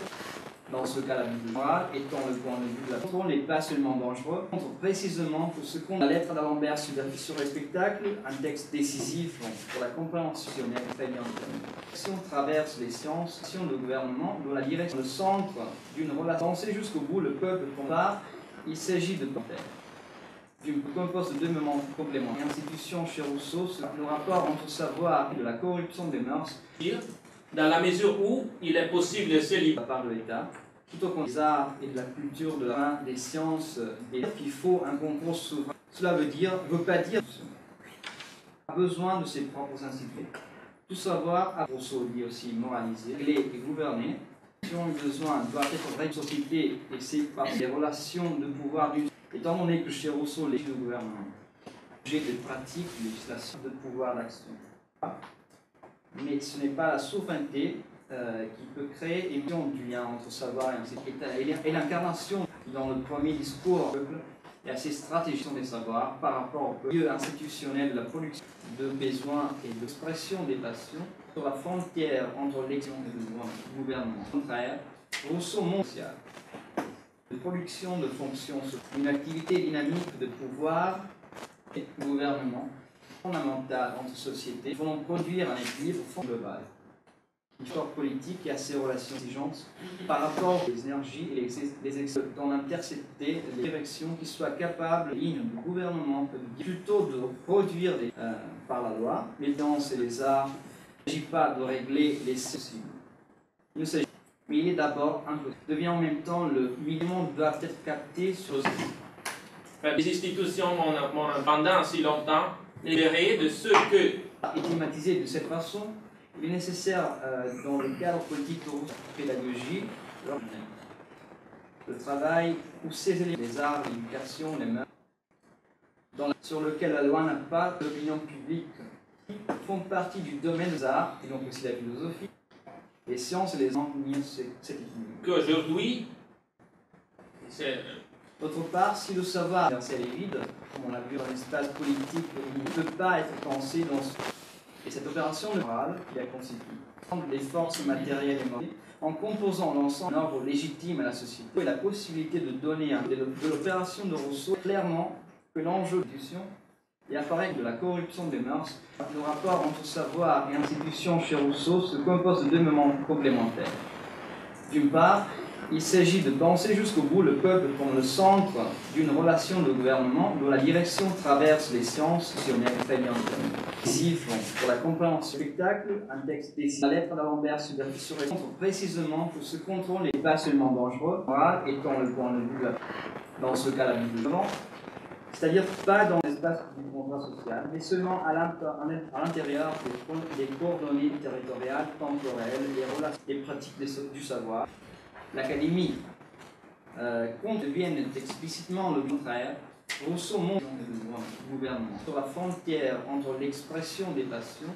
Dans ce cas, la Bible morale étant le point de vue de la contrôle n'est pas seulement dangereux, contre précisément pour ce qu'on la lettre d'Alembert sur le spectacle, un texte décisif pour la compréhension très bien déterminée. Si on traverse les sciences, si on le gouvernement, dont la direction, le centre d'une relation, penser jusqu'au bout, le peuple compare, il s'agit de penser. D'une compose de deux moments complémentaires. L'institution chez Rousseau, le rapport entre savoir et de la corruption des mœurs, dans la mesure où il est possible de se libérer de la part de l'État, tout au contraire des arts et de la culture, de l'art, des sciences, et qu'il faut un contrôle souverain. Cela veut pas dire a besoin de ses propres instituts. Tout savoir, à Rousseau dit aussi moraliser, régler et gouverner. Si on a besoin doit être vraie société et c'est par les relations de pouvoir d'une. Étant donné que chez Rousseau, les de gouvernement, j'ai des pratiques, législation de pouvoir d'action. Mais ce n'est pas la souveraineté qui peut créer émission du lien entre savoir et l'incarnation dans le premier discours et à ces stratégies des savoirs par rapport au lieu institutionnel de la production de besoins et de l'expression des passions sur la frontière entre l'action et le gouvernement. Au contraire, Rousseau montre de production de fonctions, une activité dynamique de pouvoir et de gouvernement fondamentale entre sociétés vont produire un équilibre global. L'histoire politique et à ses relations exigeantes par rapport aux énergies et les excès dans l'intercepter les directions qui soient capables, lignes du gouvernement, plutôt de produire par la loi, les danses et les arts. Il ne s'agit pas de régler les possibles. Il ne s'agit mais il est d'abord impossible. Devient en même temps le minimum doit être capté sur les institutions pendant si longtemps libérées de ce que et thématisé de cette façon. Il est nécessaire dans le cadre politique de pédagogie, le travail ou ces éléments, les arts, l'éducation, les mœurs, sur lequel la loi n'a pas d'opinion publique, font partie du domaine des arts et donc aussi la philosophie. Les sciences et les enseignements, c'est qu'aujourd'hui, d'autre part, si le savoir universel est vide, comme on l'a vu dans l'espace politique, il ne peut pas être pensé dans ce. Et cette opération morale qui a constitué les forces matérielles et morales, en composant l'ensemble d'un ordre légitime à la société, et la possibilité de donner de l'opération de Rousseau clairement que l'enjeu de l'institution et apparaît de la corruption des mœurs. Le rapport entre savoir et institution chez Rousseau se compose de deux moments complémentaires. D'une part, il s'agit de penser jusqu'au bout le peuple comme le centre d'une relation de gouvernement dont la direction traverse les sciences, si on est très bien déterminé. Pour la compréhension du spectacle, un texte décisif. La lettre d'Alembert sur précisément pour ce contrôle n'est pas seulement dangereux, moral étant le point de vue dans ce cas la Bible devant. C'est-à-dire pas dans l'espace du contrat social, mais seulement à l'intérieur des coordonnées territoriales, temporelles, les relations, les pratiques du savoir. L'Académie devienne explicitement le contraire. Rousseau montre le gouvernement sur la frontière entre l'expression des passions,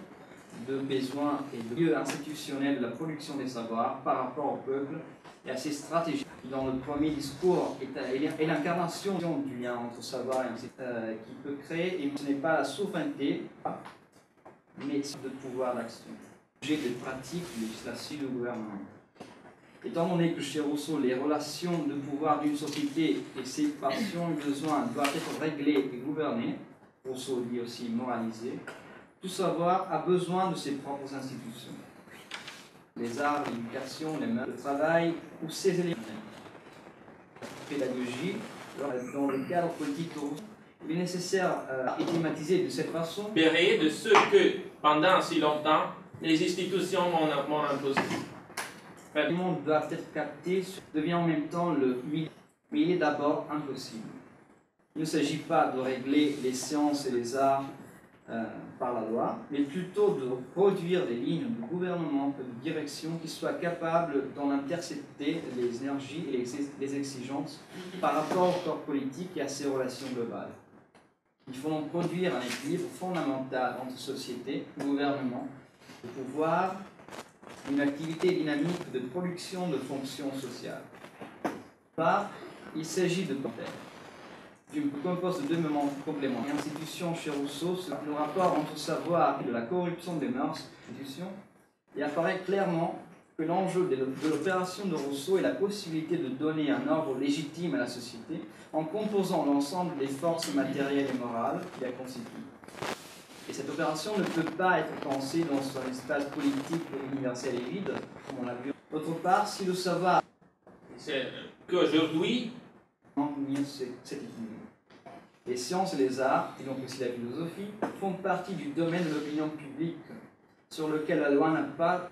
de besoins et de lieu institutionnel de la production des savoirs par rapport au peuple et à ses stratégies. Dans le premier discours et l'incarnation du lien entre savoir et qui peut créer, et ce n'est pas la souveraineté, mais de pouvoir d'action. J'ai des pratiques, législation du gouvernement. Étant donné que chez Rousseau, les relations de pouvoir d'une société et ses passions et besoins doivent être réglés et gouvernés, Rousseau dit aussi moraliser, tout savoir a besoin de ses propres institutions. Les arts, l'éducation, les mœurs, le travail ou ces éléments. Pédagogie, dans le cadre politique de Rousseau, il est nécessaire et thématisé de cette façon. Libérer de ce que pendant si longtemps les institutions m'ont imposé. Le monde doit être capté, devient en même temps le milieu, mais il est d'abord impossible. Il ne s'agit pas de régler les sciences et les arts par la loi, mais plutôt de produire des lignes de gouvernement, de direction qui soient capables d'en intercepter les énergies et les exigences par rapport au corps politique et à ses relations globales. Il faut donc produire un équilibre fondamental entre société, gouvernement, le pouvoir, une activité dynamique de production de fonctions sociales. Par, il s'agit de d'une compose de deux moments complémentaires. L'institution chez Rousseau, le rapport entre savoir et de la corruption des mœurs, et apparaît clairement que l'enjeu de l'opération de Rousseau est la possibilité de donner un ordre légitime à la société en composant l'ensemble des forces matérielles et morales qui la constituent. Et cette opération ne peut pas être pensée dans un espace politique universel et vide, comme on l'a vu. D'autre part, si le savoir c'est qu'aujourd'hui, cette équilibre. Les sciences et les arts, et donc aussi la philosophie, font partie du domaine de l'opinion publique sur lequel la loi n'a pas...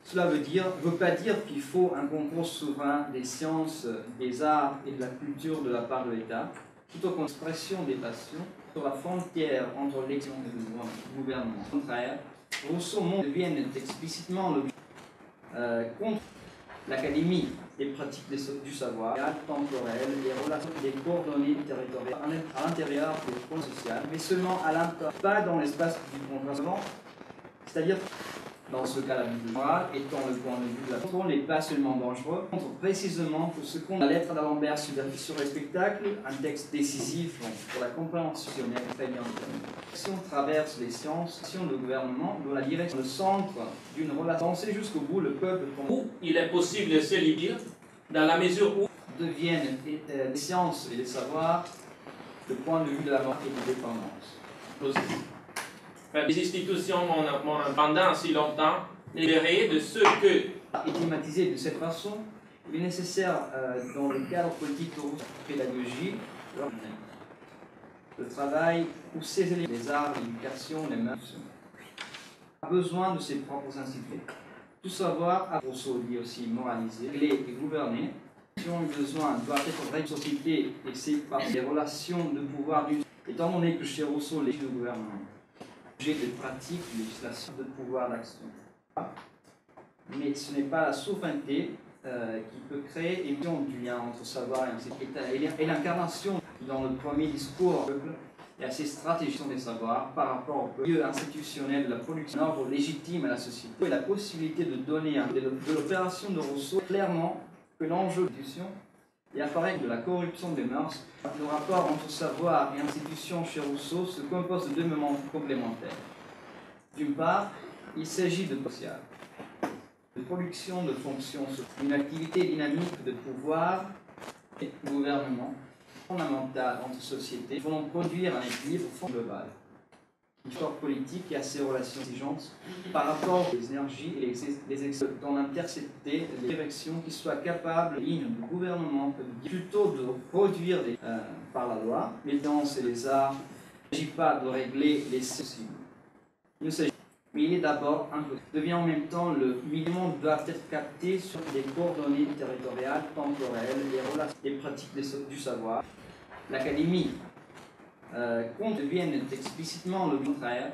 Cela veut pas dire qu'il faut un concours souverain des sciences, des arts et de la culture de la part de l'État, tout au contraire, l'expression des passions sur la frontière entre l'élection et le gouvernement. Au contraire, Rousseau deviennent explicitement contre l'Académie des pratiques du savoir, temporel, les relations des coordonnées territoriales à l'intérieur des projets sociaux, mais seulement à l'intérieur, pas dans l'espace du contrat, c'est-à-dire dans ce cas la vie morale étant le point de vue de la contrôle n'est pas seulement dangereux, montre précisément que ce qu'on la lettre d'Alembert sur le spectacle, un texte décisif pour la compréhension prégnante. Si on traverse les sciences, si on le gouvernement, doit la direction, le centre d'une relation, penser jusqu'au bout le peuple. Où il est possible de se libérer, dans la mesure où deviennent les sciences et les savoirs le point de vue de la mort et de l'indépendance. Les institutions pendant si longtemps libérées de ce que... Et thématisé de cette façon, il est nécessaire, dans le cadre politique de pédagogie, le travail où ces éléments, les arts, l'éducation, les mœurs, a besoin de ses propres instituts. Tout savoir, à Rousseau dit aussi moraliser, régler et gouverner. Si on a besoin, doit être vraie société et c'est par des relations de pouvoir du... Étant donné que chez Rousseau, les gouvernements, de pratique, de législation, de pouvoir d'action. Mais ce n'est pas la souveraineté qui peut créer l'émission du lien entre savoir et l'incarnation dans le premier discours et à ces stratégies des savoirs par rapport au lieu institutionnel de la production d'un ordre légitime à la société et la possibilité de donner de l'opération de Rousseau clairement que l'enjeu de l'institution et apparaît de la corruption des mœurs. Le rapport entre savoir et institution chez Rousseau se compose de deux moments complémentaires. D'une part, il s'agit de social, de production de fonctions, une activité dynamique de pouvoir et de gouvernement fondamentale entre sociétés qui vont produire un équilibre global. L'histoire politique et à ses relations exigeantes par rapport aux énergies et les excès d'en intercepter les directions qui soient capables, lignes de gouvernement, plutôt de produire par la loi, les danses et les arts. Il ne s'agit pas de régler les possibles. Il ne s'agit mais il est d'abord impossible. Devient en même temps le minimum doit être capté sur des coordonnées territoriales, temporelles, les relations, les pratiques du savoir. L'Académie deviennent explicitement le contraire.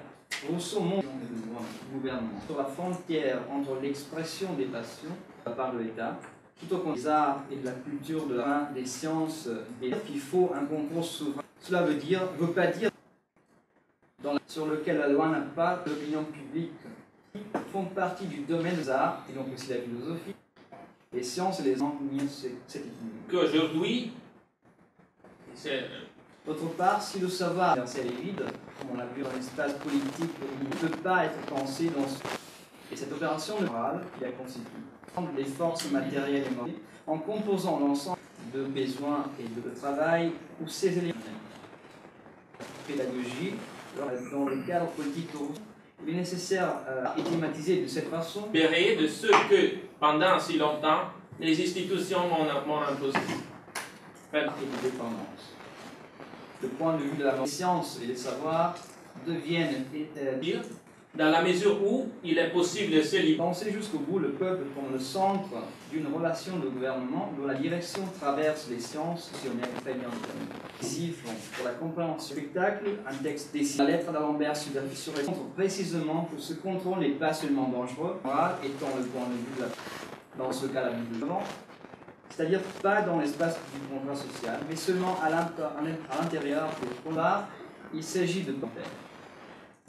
Rousseau montre le gouvernement sur la frontière entre l'expression des passions de la part de l'État, tout au contraire des arts et de la culture, des sciences, qu'il faut un concours souverain. Cela veut pas dire sur lequel la loi n'a pas l'opinion publique, font partie du domaine des arts et donc aussi la philosophie, les sciences et les arts, cette équilibre. Qu'aujourd'hui, c'est... D'autre part, si le savoir universel est vide, comme on l'a vu dans l'espace politique, il ne peut pas être pensé dans ce... Et cette opération morale qui la constitue, des forces matérielles et morales, en composant l'ensemble de besoins et de travail, où ces éléments pédagogie, dans le cadre politique, il est nécessaire et thématisé de cette façon libéré de ce que, pendant si longtemps, les institutions m'ont imposé. Et de dépendance. Le point de vue de la science et les savoirs deviennent dans la mesure où il est possible de se libérer. Penser jusqu'au bout le peuple comme le centre d'une relation de gouvernement dont la direction traverse les sciences décisif pour la compréhension du spectacle, un texte décisif. La lettre d'Alembert sur montre précisément que ce contrôle n'est pas seulement dangereux, étant le point de vue de dans ce cas la vie de l'avant, c'est-à-dire pas dans l'espace du contrat social, mais seulement à l'intérieur des contrats. Il s'agit de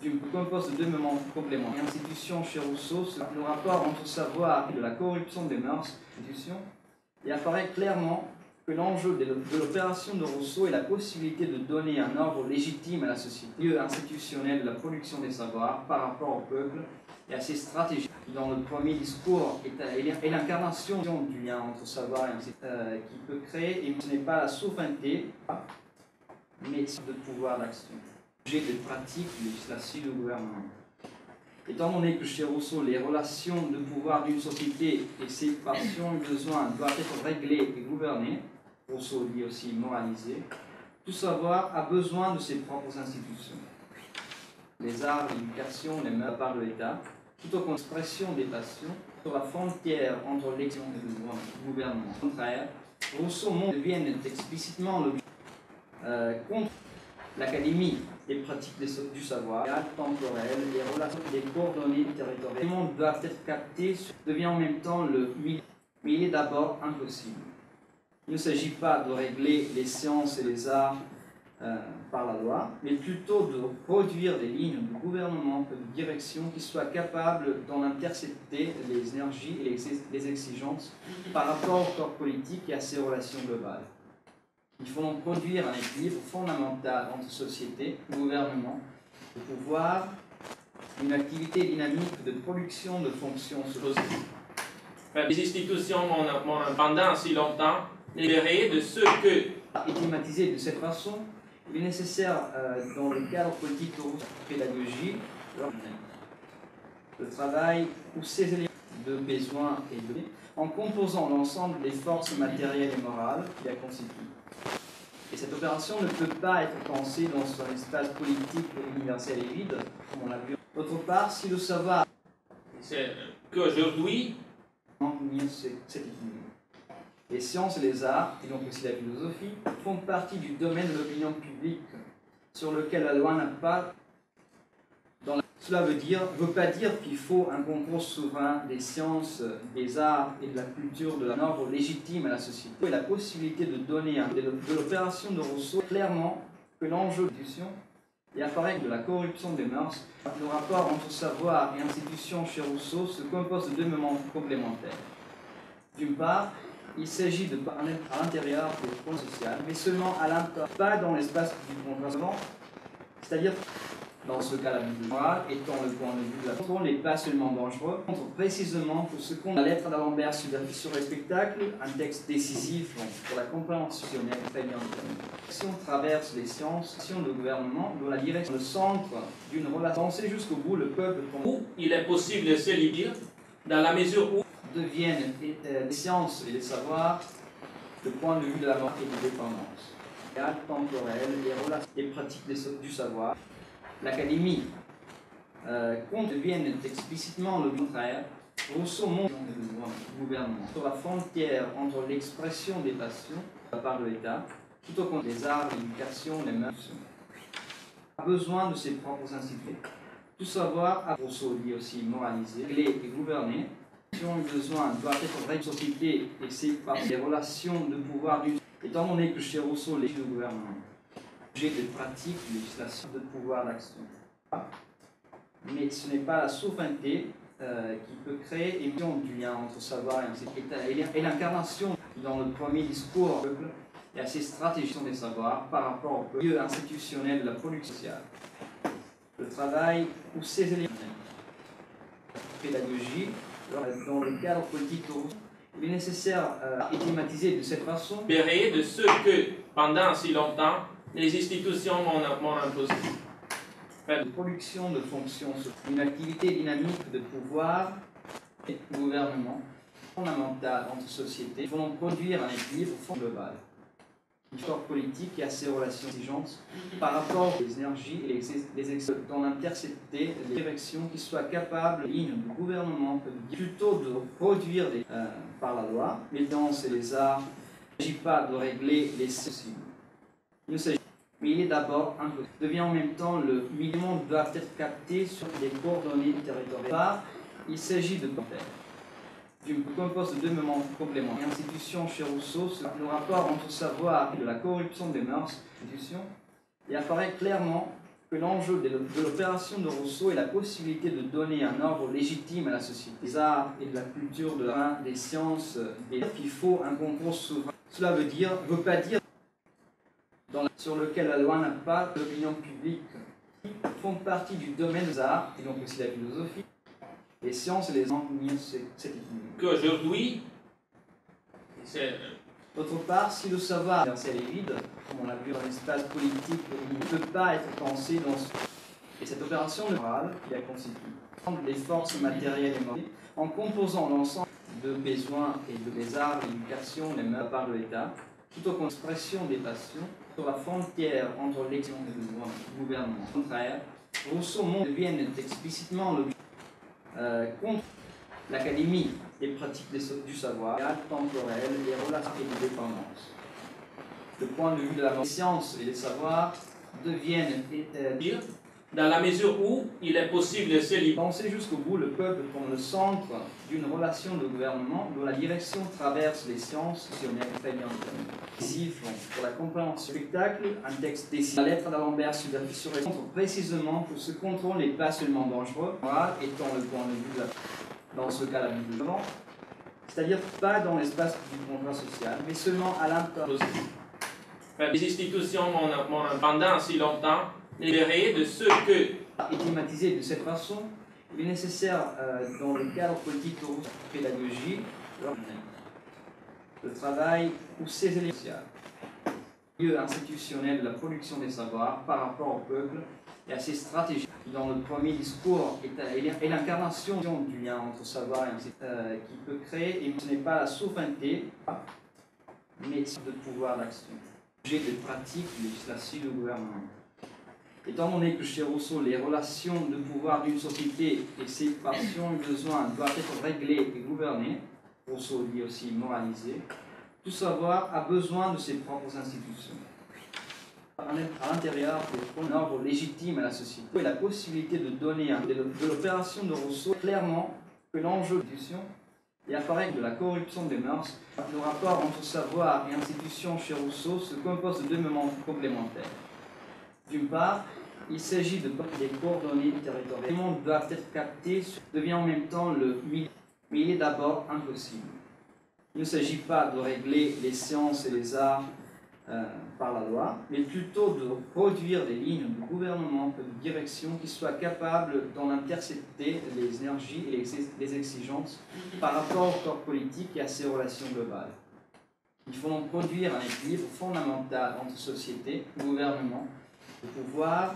d'une compose de deux moments complémentaires. L'institution chez Rousseau, le rapport entre savoir et de la corruption des mœurs, et apparaît clairement que l'enjeu de l'opération de Rousseau est la possibilité de donner un ordre légitime à la société, lieu institutionnel de la production des savoirs par rapport au peuple et à ses stratégies. Dans le premier discours est l'incarnation du lien entre savoir et qui peut créer, et ce n'est pas la souveraineté, mais de pouvoir d'action. J'ai des pratiques législatives du gouvernement. Étant donné que chez Rousseau, les relations de pouvoir d'une société et ses passions et besoins doivent être réglées et gouvernées, Rousseau dit aussi moralisées, tout savoir a besoin de ses propres institutions. Les arts, l'éducation, les mœurs par de l'État, tout au expression des passions, sur la frontière entre l'action et le gouvernement. Au contraire, Rousseau deviennent explicitement contre l'académie des pratiques du savoir, temporel, les relations des coordonnées territoriales. Les mondes doivent être captés, devient en même temps le milieu, mais il est d'abord impossible. Il ne s'agit pas de régler les sciences et les arts par la loi, mais plutôt de produire des lignes de gouvernement, de direction qui soient capables d'en intercepter les énergies et les exigences par rapport au corps politique et à ses relations globales. Il faut donc produire un équilibre fondamental entre société, gouvernement, le pouvoir, une activité dynamique de production de fonctions sociales. Les institutions m'ont pendant si longtemps libéré de ce que... Et thématisé de cette façon, il est nécessaire, dans le cadre politique de pédagogie, le travail ou ces éléments de besoin et de en composant l'ensemble des forces matérielles et morales qui la constituent. Et cette opération ne peut pas être pensée dans un espace politique universel et vide, comme on l'a vu. D'autre part, si le savoir... C'est qu'aujourd'hui... cet équilibre. Les sciences et les arts, et donc aussi la philosophie, font partie du domaine de l'opinion publique sur lequel la loi n'a pas... Cela veut pas dire qu'il faut un concours souverain des sciences, des arts et de la culture d'un ordre légitime à la société. Et la possibilité de donner de l'opération de Rousseau clairement que l'enjeu de l'institution et apparaît de la corruption des mœurs. Le rapport entre savoir et institution chez Rousseau se compose de deux moments complémentaires. D'une part, il s'agit de parler à l'intérieur des problèmes sociaux, mais seulement à l'intérieur, pas dans l'espace du contrastement, c'est-à-dire dans ce cas, la vie morale étant le point de vue de la contrôle n'est pas seulement dangereux, contre précisément pour ce qu'on la lettre d'Alembert sur le spectacle, un texte décisif pour la compréhension très bien déterminée. Si on traverse les sciences, si on le gouvernement, doit la direction, le centre d'une relation, penser jusqu'au bout le peuple. Où il est possible de se libérer, dans la mesure où deviennent les sciences et les savoirs le point de vue de la mort et de dépendance. Temporel, les relations, les pratiques du savoir. L'académie deviennent explicitement le contraire. Rousseau montre le gouvernement sur la frontière entre l'expression des passions par de l'État, tout au contraire des arts, l'éducation, les mœurs, a besoin de ses propres institutions. Tout savoir, Rousseau dit aussi moraliser, régler et gouverner. Les besoins doivent être vraies sociétés et c'est par les relations de pouvoir d'une. Étant donné que chez Rousseau, les gouvernements j'ai des pratiques législatives de pouvoir d'action. Mais ce n'est pas la souveraineté qui peut créer et du lien entre savoir et l'incarnation dans le premier discours au peuple et à ses stratégies des savoirs par rapport au lieu institutionnel de la production sociale. Le travail ou ces éléments pédagogie, dans le cadre politique de Rousseau, il est nécessaire et thématisé de cette façon libéré de ce que pendant si longtemps les institutions m'ont imposé. De production de fonctions, une activité dynamique de pouvoir et de gouvernement fondamentale entre sociétés vont donc produire un équilibre global. Le corps politique et à ses relations exigeantes par rapport aux énergies et les d'en intercepter les directions qui soient capables, les lignes de gouvernement, plutôt de produire par la loi, les sciences et les arts. Il ne s'agit pas de régler les sciences. Il ne s'agit mais il est d'abord impossible. Devient en même temps le minimum doivent être captés sur des coordonnées territoriales. Il s'agit de compose de deux moments complémentaires. L'institution chez Rousseau, le rapport entre savoir et de la corruption des mœurs, et apparaît clairement que l'enjeu de l'opération de Rousseau est la possibilité de donner un ordre légitime à la société. Des arts et de la culture, des sciences, qu'il faut un concours souverain. Cela veut pas dire sur lequel la loi n'a pas l'opinion publique, qui font partie du domaine des arts, et donc aussi la philosophie, les sciences et les enseignements, c'est qu'aujourd'hui, c'est d'autre part, si le savoir universel est vide, comme on l'a vu dans l'espace politique, il ne peut pas être pensé dans ce... Et cette opération morale qui la constitue, les forces matérielles et morales, en composant l'ensemble de besoins et des arts, l'éducation, les mœurs par l'État, tout en expression des passions, sur la frontière entre l'action et le gouvernement. Au contraire, Rousseau deviennent explicitement contre l'académie des pratiques du savoir, temporel, les relations et les dépendances. Le point de vue de la science et les savoirs deviennent dans la mesure où il est possible de se libérer. Penser jusqu'au bout le peuple comme le centre d'une relation de gouvernement dont la direction traverse les sciences fonctionnelles décisives pour la compréhension du spectacle, un texte décisif. La lettre d'Alembert sur précisément que ce contrôle n'est pas seulement dangereux, moral étant le point de vue de dans ce cas la Bible, c'est-à-dire pas dans l'espace du contrat social, mais seulement à l'intérieur. Les institutions pendant si longtemps libérées de ce que Et thématisé de cette façon, il est nécessaire dans le cadre politique de pédagogie, le travail ou ses éléments sociaux, le lieu institutionnel de la production des savoirs par rapport au peuple et à ses stratégies. Dans le premier discours est l'incarnation du lien entre savoir et qui peut créer, et ce n'est pas la souveraineté, mais le pouvoir d'action. J'ai des pratiques législatives du gouvernement. Étant donné que chez Rousseau, les relations de pouvoir d'une société et ses passions et besoins doivent être réglées et gouvernées, Rousseau dit aussi moralisé, tout savoir a besoin de ses propres institutions. À l'intérieur, un ordre légitime à la société et la possibilité de donner de l'opération de Rousseau clairement que l'enjeu de l'institution et apparaît de la corruption des mœurs. Le rapport entre savoir et institution chez Rousseau se compose de deux moments complémentaires. D'une part, il s'agit de des coordonnées territoriales. Le monde doit être capté, devient en même temps le milieu, mais il est d'abord impossible. Il ne s'agit pas de régler les sciences et les arts par la loi, mais plutôt de produire des lignes de gouvernement et de direction qui soient capables d'en intercepter les énergies et les exigences par rapport au corps politique et à ses relations globales. Il faut donc produire un équilibre fondamental entre société, gouvernement, le pouvoir,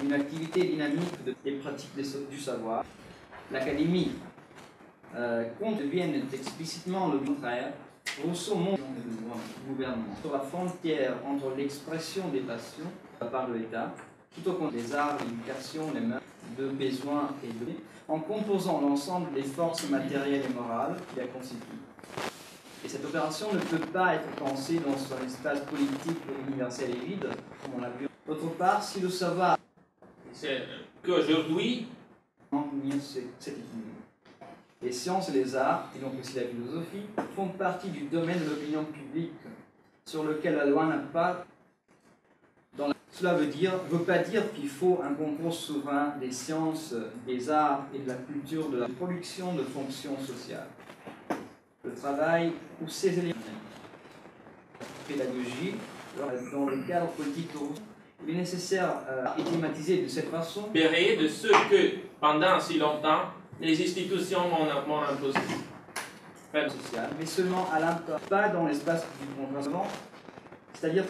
une activité dynamique des pratiques du savoir. L'académie devienne explicitement le contraire. Rousseau montre le gouvernement sur la frontière entre l'expression des passions par l'État, tout au contraire des arts, l'éducation, les mœurs, de besoins et de en composant l'ensemble des forces matérielles et morales qui la constituent. Et cette opération ne peut pas être pensée dans un espace politique universel et vide, comme on l'a vu. D'autre part, si le savoir c'est qu'aujourd'hui, cet équilibre. Les sciences et les arts, et donc aussi la philosophie, font partie du domaine de l'opinion publique sur lequel la loi n'a pas... Cela veut pas dire qu'il faut un concours souverain des sciences, des arts et de la culture, de la production de fonctions sociales. Le travail ou ses éléments. Pédagogie, dans le cadre politique de Rousseau, il est nécessaire et thématisé de cette façon. libérées de ce que pendant si longtemps les institutions m'ont imposé. Social, mais seulement à l'intérieur, pas dans l'espace du contrat, c'est-à-dire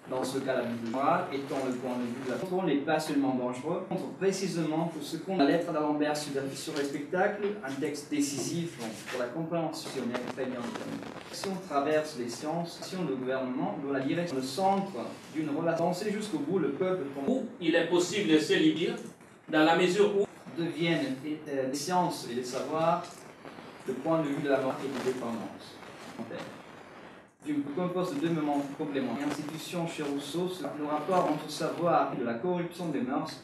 dans ce cas la Bible morale étant le point de vue de la contrôle n'est pas seulement dangereux, montre précisément que ce qu'on la lettre d'Alembert sur le spectacle, un texte décisif pour la compréhension très bien l'action traverse les sciences, l'action de gouvernement dont la direction le centre d'une relation. Penser jusqu'au bout le peuple où il est possible de se libérer dans la mesure où deviennent les sciences et les savoirs le point de vue de la mort et de dépendance. Il compose de deux moments complémentaires. L'institution chez Rousseau, le rapport entre savoir et de la corruption des mœurs,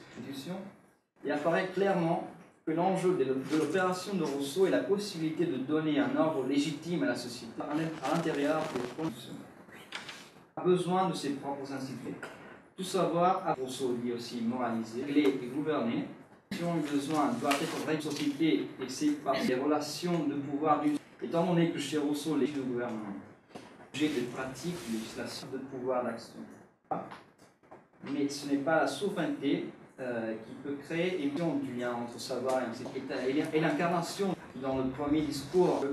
et apparaît clairement que l'enjeu de l'opération de Rousseau est la possibilité de donner un ordre légitime à la société à l'intérieur des conditions. A besoin de ses propres institutions. Tout savoir, à Rousseau dit aussi moraliser, régler et gouverner. Les besoins doivent être vraies sociétés et c'est par les relations de pouvoir d'une. Étant donné que chez Rousseau, les du gouvernement. J'ai des pratiques, législation, de pouvoir d'action. Mais ce n'est pas la souveraineté qui peut créer et du lien entre savoir et l'incarnation dans le premier discours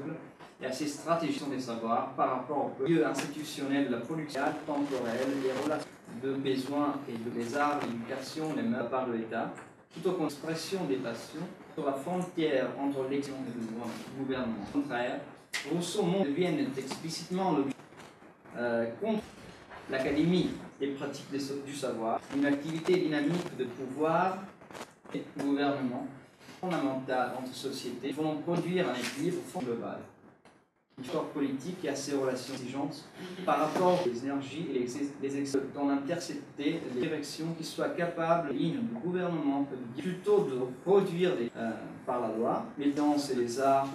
et à ces stratégies des savoirs par rapport au lieu institutionnel de la production temporelle, les relations de besoins et de les arts, l'éducation, les mœurs par l'État, tout au expression des passions sur la frontière entre l'action et le gouvernement. Au contraire, Rousseau deviennent explicitement contre l'Académie des pratiques du savoir, une activité dynamique de pouvoir et de gouvernement fondamentale entre sociétés vont produire un équilibre global. L'histoire politique et à ses relations exigeantes par rapport aux énergies et les excès dans l'intercepter les directions qui soient capables, lignes du gouvernement, plutôt de produire par la loi, les danses et les arts.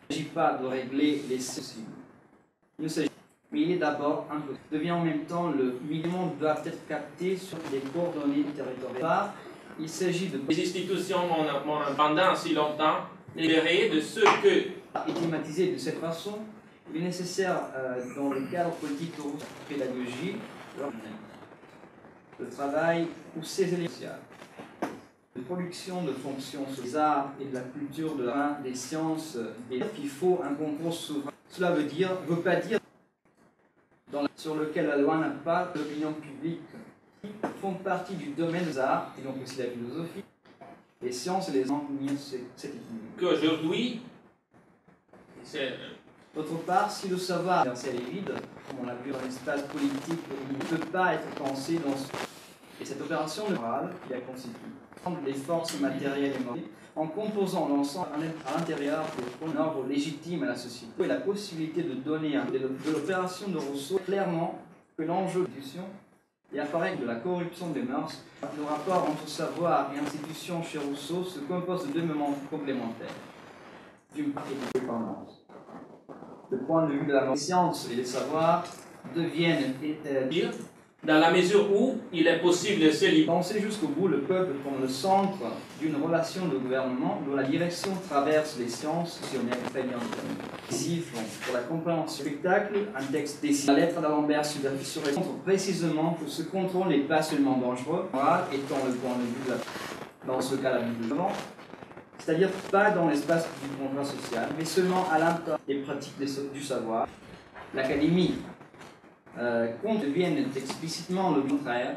Il ne s'agit pas de régler les possibles. Il ne s'agit mais il est d'abord impossible. Devient en même temps le minimum doit être capté sur des coordonnées territoriales. Il s'agit de les institutions pendant si longtemps libérées de ce que et thématisé de cette façon. Il est nécessaire dans le cadre politique de pédagogie, le travail ou ses éléments sociaux, de production de fonctions sur les arts et de la culture de l'art, des sciences, qu'il faut un concours souverain. Cela veut pas dire sur lequel la loi n'a pas l'opinion publique, qui font partie du domaine des arts, et donc aussi la philosophie, les sciences et les enseignements, c'est équilibre. Qu'aujourd'hui, c'est... D'autre part, si le savoir universel est vide, comme on l'a vu dans l'espace politique, il ne peut pas être pensé dans ce... Et cette opération de morale qui la constitue, les forces matérielles et morales, en composant l'ensemble à l'intérieur pour un ordre légitime à la société, et la possibilité de donner de l'opération de Rousseau clairement que l'enjeu de l'institution et apparaît de la corruption des mœurs. Le rapport entre savoir et institution chez Rousseau se compose de deux moments complémentaires, d'une part et de dépendance. Le point de vue de la science et les savoirs deviennent dans la mesure où il est possible de se libérer. Penser jusqu'au bout le peuple comme le centre d'une relation de gouvernement dont la direction traverse les sciences sociales décisives pour la compréhension du spectacle, un texte décisif. La lettre d'Alembert montre précisément que ce contrôle n'est pas seulement dangereux, étant le point de vue dans ce cas la Bible devant, c'est-à-dire pas dans l'espace du contrat social, mais seulement à l'intérieur des pratiques du savoir. L'Académie deviennent explicitement le contraire.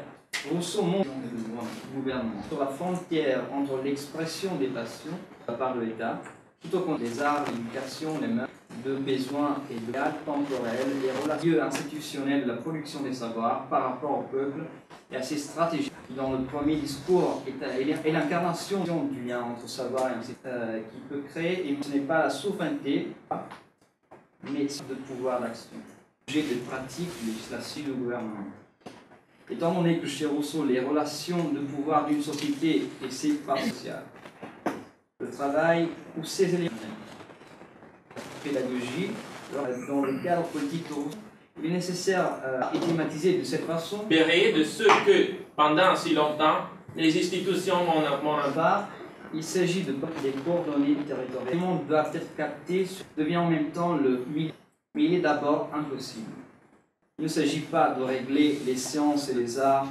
Rousseau montre le gouvernement sur la frontière entre l'expression des passions par l'État, tout au contraire des arts, l'éducation, les mœurs, de besoins et de cadres temporels, les relations institutionnelles de la production des savoirs par rapport au peuple et à ses stratégies. Dans le premier discours et l'incarnation du lien entre savoir et qui peut créer, et ce n'est pas la souveraineté, mais le pouvoir d'action. J'ai des pratiques, législation du gouvernement. Étant donné que chez Rousseau, les relations de pouvoir d'une société et ses parts sociales, le travail ou ses éléments, pédagogie, dans le cadre politique de Rousseau, il est nécessaire et thématisé de cette façon libérer de ce que pendant si longtemps les institutions il s'agit de des coordonnées territoriales. Les mondes doivent être captés, devient en même temps le milieu. Mais il est d'abord impossible. Il ne s'agit pas de régler les sciences et les arts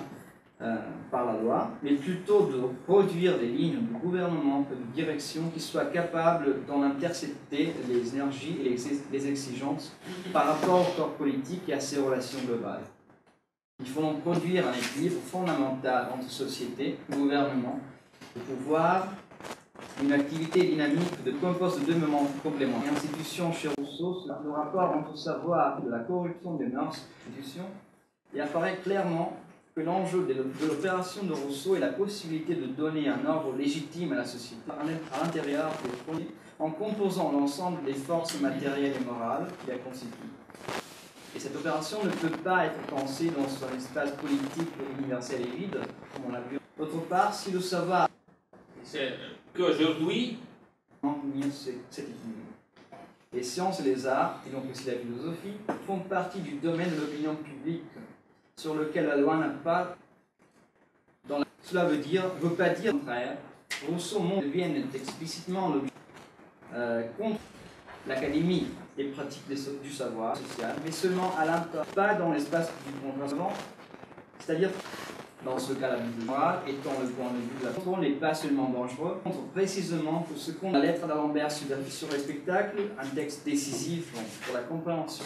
par la loi, mais plutôt de produire des lignes de gouvernement, de direction qui soient capables d'en intercepter les énergies et les exigences par rapport au corps politique et à ses relations globales. Il faut donc produire un équilibre fondamental entre société, gouvernement, le pouvoir, une activité dynamique de compose de deux moments complémentaires. L'institution chez Rousseau, le rapport entre savoir et de la corruption des mœurs, et apparaît clairement que l'enjeu de l'opération de Rousseau est la possibilité de donner un ordre légitime à la société à l'intérieur en composant l'ensemble des forces matérielles et morales qui la constituent. Et cette opération ne peut pas être pensée dans un espace politique universel et vide, comme on l'a vu. D'autre part, si le savoir qu'aujourd'hui, cet équilibre. Les sciences et les arts, et donc aussi la philosophie, font partie du domaine de l'opinion publique sur lequel la loi n'a pas... Cela veut pas dire, au contraire, Rousseau deviennent explicitement contre l'académie des pratiques du savoir social, mais seulement à l'intérieur, pas dans l'espace du contrat, c'est-à-dire dans ce cas la Bible morale étant le point de vue de la contrôle n'est pas seulement dangereux, montre précisément que ce qu'on la lettre d'Alembert sur le spectacle, un texte décisif pour la compréhension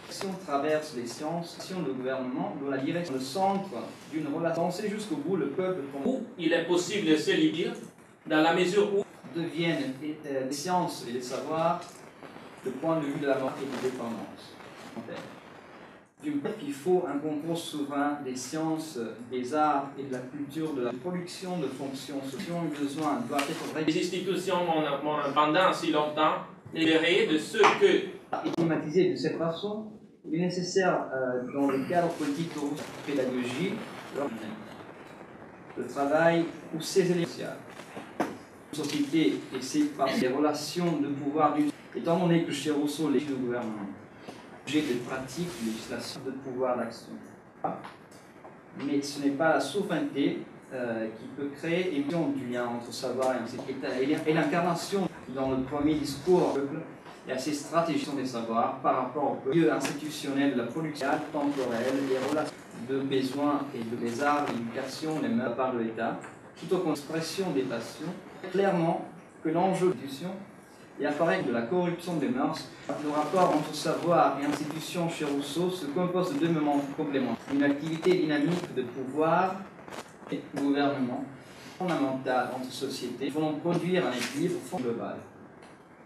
si on traverse les sciences, si on le gouvernement, dans la direction, le centre d'une relation, penser jusqu'au bout le peuple, où il est possible de se libérer dans la mesure où deviennent les sciences et les savoirs le point de vue de la mort et de l'indépendance. D'une part, qu'il faut un concours souverain des sciences, des arts et de la culture, de la production de fonctions sociales, besoin doit être les institutions pendant si longtemps libérées de ce que et thématisé de cette façon. Il est nécessaire, dans le cadre politique de pédagogie, le travail ou ses éléments sociaux. La société et ses parties, les relations de pouvoir d'une. Étant donné que chez Rousseau, les gouvernements, j'ai des pratiques, législation de pouvoir d'action. Mais ce n'est pas la souveraineté qui peut créer émission du lien entre savoir et l'incarnation dans le premier discours au peuple et à ces stratégies des savoirs par rapport au lieu institutionnel de la production temporelle, les relations de besoins et de les arts, l'éducation, les mœurs par de l'État, tout au expression des passions, clairement que l'enjeu de l'institution et apparaît de la corruption des mœurs. Le rapport entre savoir et institution chez Rousseau se compose de deux moments complémentaires. Une activité dynamique de pouvoir et gouvernement fondamentale entre sociétés vont produire un équilibre global.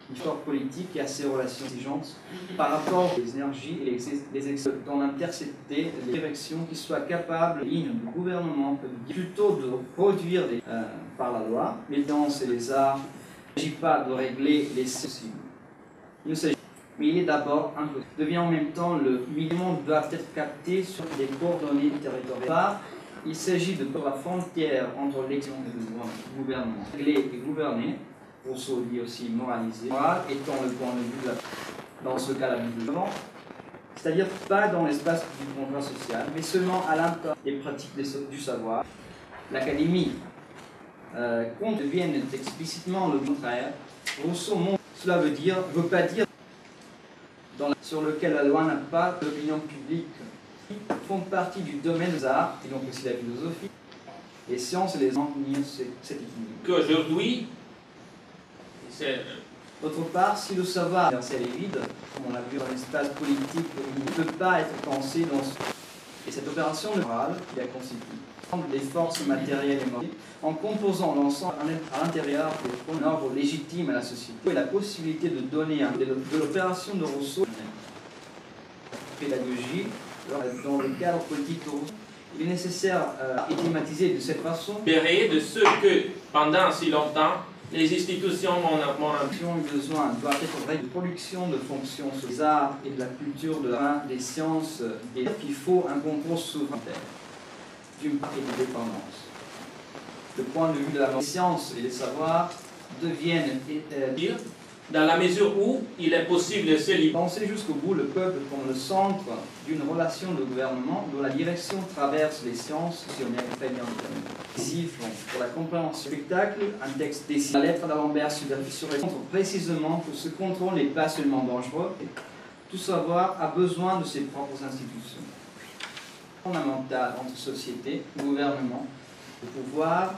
L'histoire politique et à ses relations exigeantes par rapport aux énergies et les excès dans l'intercepter les directions qui soient capables, ligne du gouvernement, plutôt de produire par la loi, les danses et les arts. Il ne s'agit pas de régler les possibles. Il s'agit, mais il est d'abord impossible. Devient en même temps le minimum doit être capté sur des coordonnées territoriales. Il s'agit de la frontière entre l'élection et le gouvernement. Régler et gouverner, Rousseau dit aussi moraliser, moral étant le point de vue dans ce cas la Bible. C'est-à-dire pas dans l'espace du contrat social, mais seulement à l'intérieur des pratiques du savoir. L'académie qu'on devienne explicitement le contraire. Rousseau montre, cela veut pas dire sur lequel la loi n'a pas d'opinion publique, font partie du domaine des arts, et donc aussi la philosophie, les sciences et les arts cet équilibre. Qu'aujourd'hui, c'est. D'autre part, si le savoir universel est vide, comme on l'a vu dans l'espace politique, il ne peut pas être pensé dans ce. Et cette opération morale qui la constitue des forces matérielles et morales, en composant l'ensemble à l'intérieur d'un ordre légitime à la société, et la possibilité de donner de l'opération de Rousseau, pédagogie, dans le cadre politique de Rousseau, il est nécessaire et thématisé de cette façon. Libéré de ce que, pendant si longtemps, les institutions ont besoin doit être de production de fonctions sur les arts et de la culture, des sciences, qu'il faut un concours souverain d'une part et de dépendance. Le point de vue de la science et les savoirs deviennent dans la mesure où il est possible de se libérer. Penser jusqu'au bout le peuple comme le centre d'une relation de gouvernement dont la direction traverse les sciences décisif pour la compréhension du spectacle, un texte décisif. La lettre d'Alembert sur montre précisément que ce contrôle n'est pas seulement dangereux, tout savoir a besoin de ses propres institutions. Fondamentale entre société, gouvernement, le pouvoir,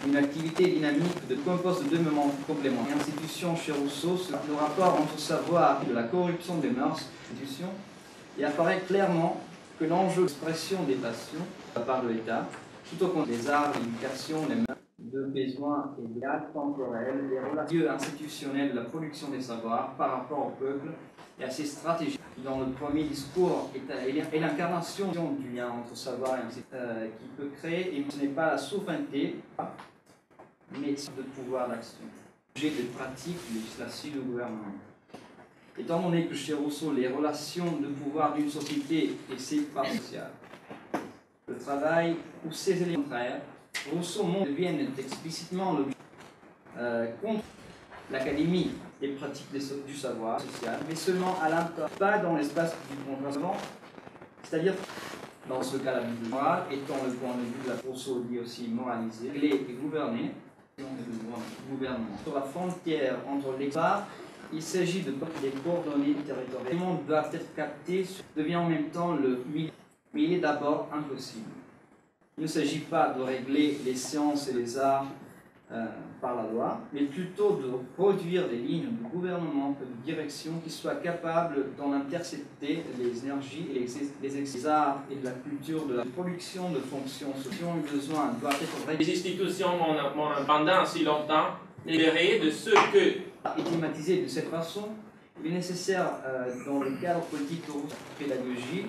une activité dynamique de compose de deux moments complémentaires. Institution chez Rousseau, le rapport entre savoir et de la corruption des mœurs, institutions, et apparaît clairement que l'enjeu d'expression des passions, à part de l'État, tout au contraire des arts, l'éducation, les mœurs, de besoins et des actes temporels, les relations institutionnelles de la production des savoirs par rapport au peuple et à ses stratégies. Dans le premier discours et l'incarnation du lien entre savoir et qui peut créer, et ce n'est pas la souveraineté, mais de pouvoir d'action. J'ai des pratiques, législation du gouvernement. Étant donné que chez Rousseau, les relations de pouvoir d'une société et ses parts sociales, le travail ou ses éléments contraires, Rousseau deviennent explicitement contre l'académie des pratiques du savoir social, mais seulement à l'intérieur, pas dans l'espace du contrat, c'est-à-dire dans ce cas la Bible morale étant le point de vue de la Rousseau dit aussi moraliser, régler et gouverner, sur la frontière entre l'expart Il s'agit de des coordonnées territoriales. Le monde doit être capté, devient en même temps le milieu, mais il est d'abord impossible. Il ne s'agit pas de régler les sciences et les arts par la loi, mais plutôt de produire des lignes de gouvernement, de direction qui soient capables d'en intercepter les énergies et les arts et de la culture, de la production de fonctions sociales. Le besoin doit être Les institutions pendant si longtemps libérées de ce que et thématisé de cette façon. Il est nécessaire, dans le cadre politique de pédagogie,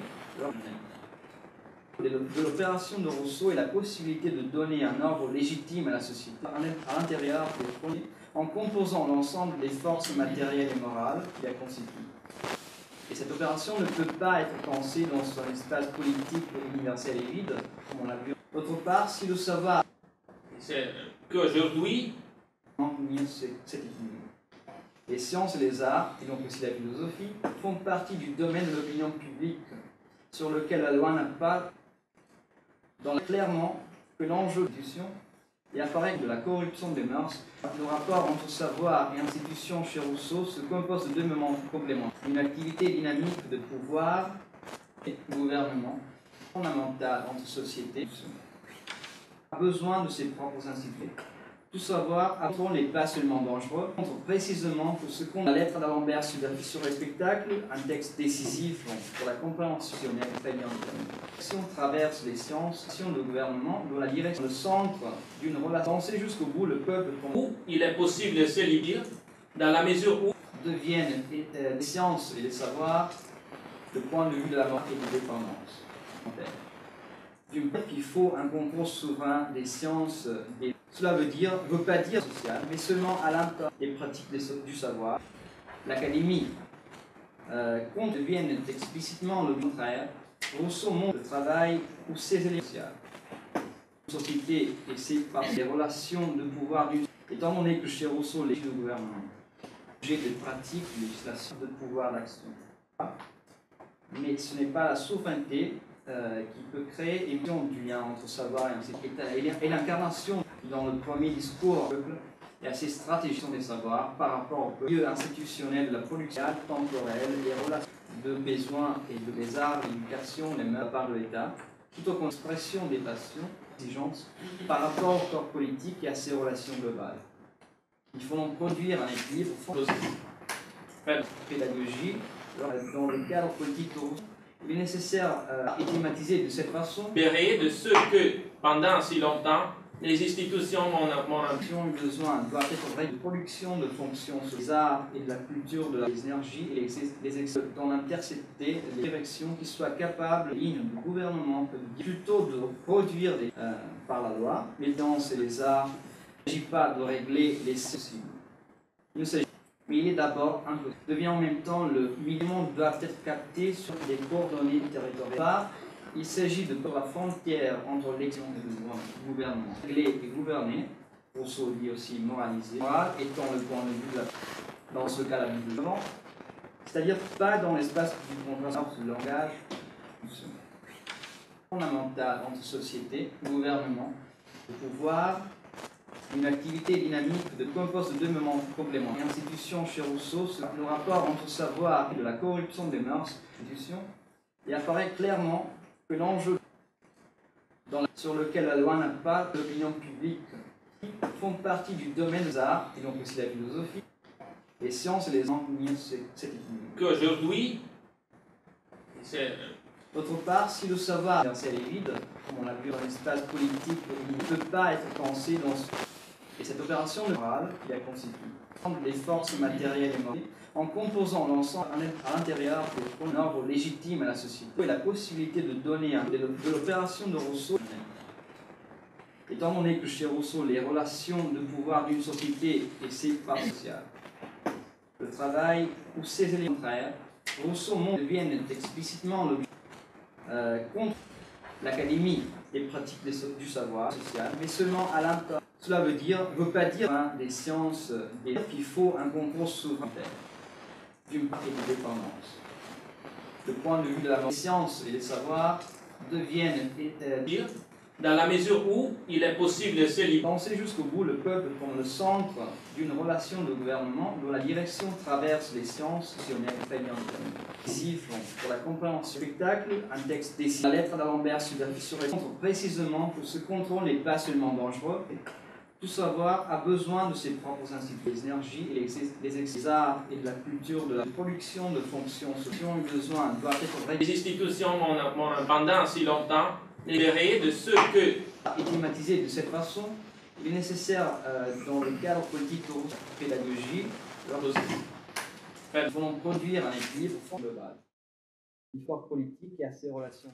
de l'opération de Rousseau et la possibilité de donner un ordre légitime à la société à l'intérieur en composant l'ensemble des forces matérielles et morales qui la constituent. Et cette opération ne peut pas être pensée dans un espace politique universel et vide, comme on l'a vu. D'autre part, si le savoir c'est qu'aujourd'hui, maintenir cet équilibre. Les sciences et les arts, et donc aussi la philosophie, font partie du domaine de l'opinion publique sur lequel la loi n'a pas clairement que l'enjeu de l'institution et apparaît de la corruption des mœurs. Le rapport entre savoir et institution chez Rousseau se compose de deux moments complémentaires. Une activité dynamique de pouvoir et gouvernement fondamentale entre société a besoin de ses propres institutions. Tout savoir n'est pas seulement dangereux, montre précisément que ce qu'on a la lettre d'Alembert sur les spectacles, un texte décisif pour la compréhension très bien déterminée. Si on traverse les sciences, le gouvernement doit la direction, le centre d'une relation pensée jusqu'au bout, le peuple. Où il est possible de se libérer, dans la mesure où deviennent les sciences et les savoirs le point de vue de la mort et de l'indépendance. D'une part qu'il faut un concours souverain des sciences, cela veut pas dire social, mais seulement à l'intérieur des pratiques du savoir. L'Académie compte devienne explicitement le contraire. Rousseau montre le travail ou ses éléments sociaux. Une société et c'est par ses relations de pouvoir étant donné que chez Rousseau, les du gouvernement, j'ai des pratiques, législation de pouvoir d'action. Mais ce n'est pas la souveraineté qui peut créer une vision du lien entre savoir et l'incarnation dans le premier discours au peuple et à ses stratégies des savoirs par rapport au lieu institutionnel de la production temporelle, les relations de besoins et de des arts, l'éducation, les mœurs par l'État, tout en expression des passions, exigences par rapport au corps politique et à ses relations globales. Il faut donc produire un équilibre pédagogie dans le cadre politique. Il est nécessaire et thématisé de cette façon libérées de ce que pendant si longtemps les institutions ont besoin doit être de production de fonctions sur les arts et de la culture, de les énergies et d'en intercepter les directions qui soient capables, lignes du gouvernement, plutôt de produire par la loi, les sciences et les arts. Il ne s'agit pas de régler les possibles. Il ne s'agit mais il est d'abord impossible. Devient en même temps le monde doit être capté sur des coordonnées territoriales. Il s'agit de la frontière entre l'élection et le gouvernement. Régler et gouverner, Rousseau dit aussi moraliser, moral étant le point de vue dans ce cas la vie de l'avant, c'est-à-dire pas dans l'espace du contrat, le langage fondamental entre société, gouvernement, le pouvoir. Une activité dynamique de compose de deux moments complémentaires. L'institution chez Rousseau, le rapport entre savoir et de la corruption des mœurs, et apparaît clairement que l'enjeu sur lequel la loi n'a pas l'opinion publique font partie du domaine des arts, et donc aussi la philosophie, les sciences et les arts cet équilibre. Qu'aujourd'hui, c'est d'autre part, si le savoir universel est vide, comme on l'a vu dans l'espace politique, il ne peut pas être pensé dans et cette opération morale qui la constitue, des forces matérielles et morales, en composant l'ensemble à l'intérieur pour un ordre légitime à la société et la possibilité de donner de l'opération de Rousseau. Étant donné que chez Rousseau, les relations de pouvoir d'une société et ses parts sociales, le travail ou ses éléments contraires, Rousseau deviennent explicitement contre l'Académie des pratiques du savoir social, mais seulement à l'intérieur. Cela veut pas dire des sciences qu'il faut un concours souverain d'une part et de dépendance. Le point de vue de la science et les savoirs deviennent dans la mesure où il est possible de se libérer. Penser jusqu'au bout le peuple comme le centre d'une relation de gouvernement dont la direction traverse les sciences si on est très bien décisif pour la compréhension du spectacle, un texte décidé. La lettre d'Alembert montre précisément que ce contrôle n'est pas seulement dangereux. Tout savoir a besoin de ses propres instituts, des énergies et des arts et de la culture, de la production de fonctions sociales. Besoin doit être Les institutions pendant si longtemps libérées de ce que et thématisé de cette façon. Il est nécessaire, dans le cadre politique de pédagogie, nous voulons produire un équilibre global. L'histoire politique et à ses relations.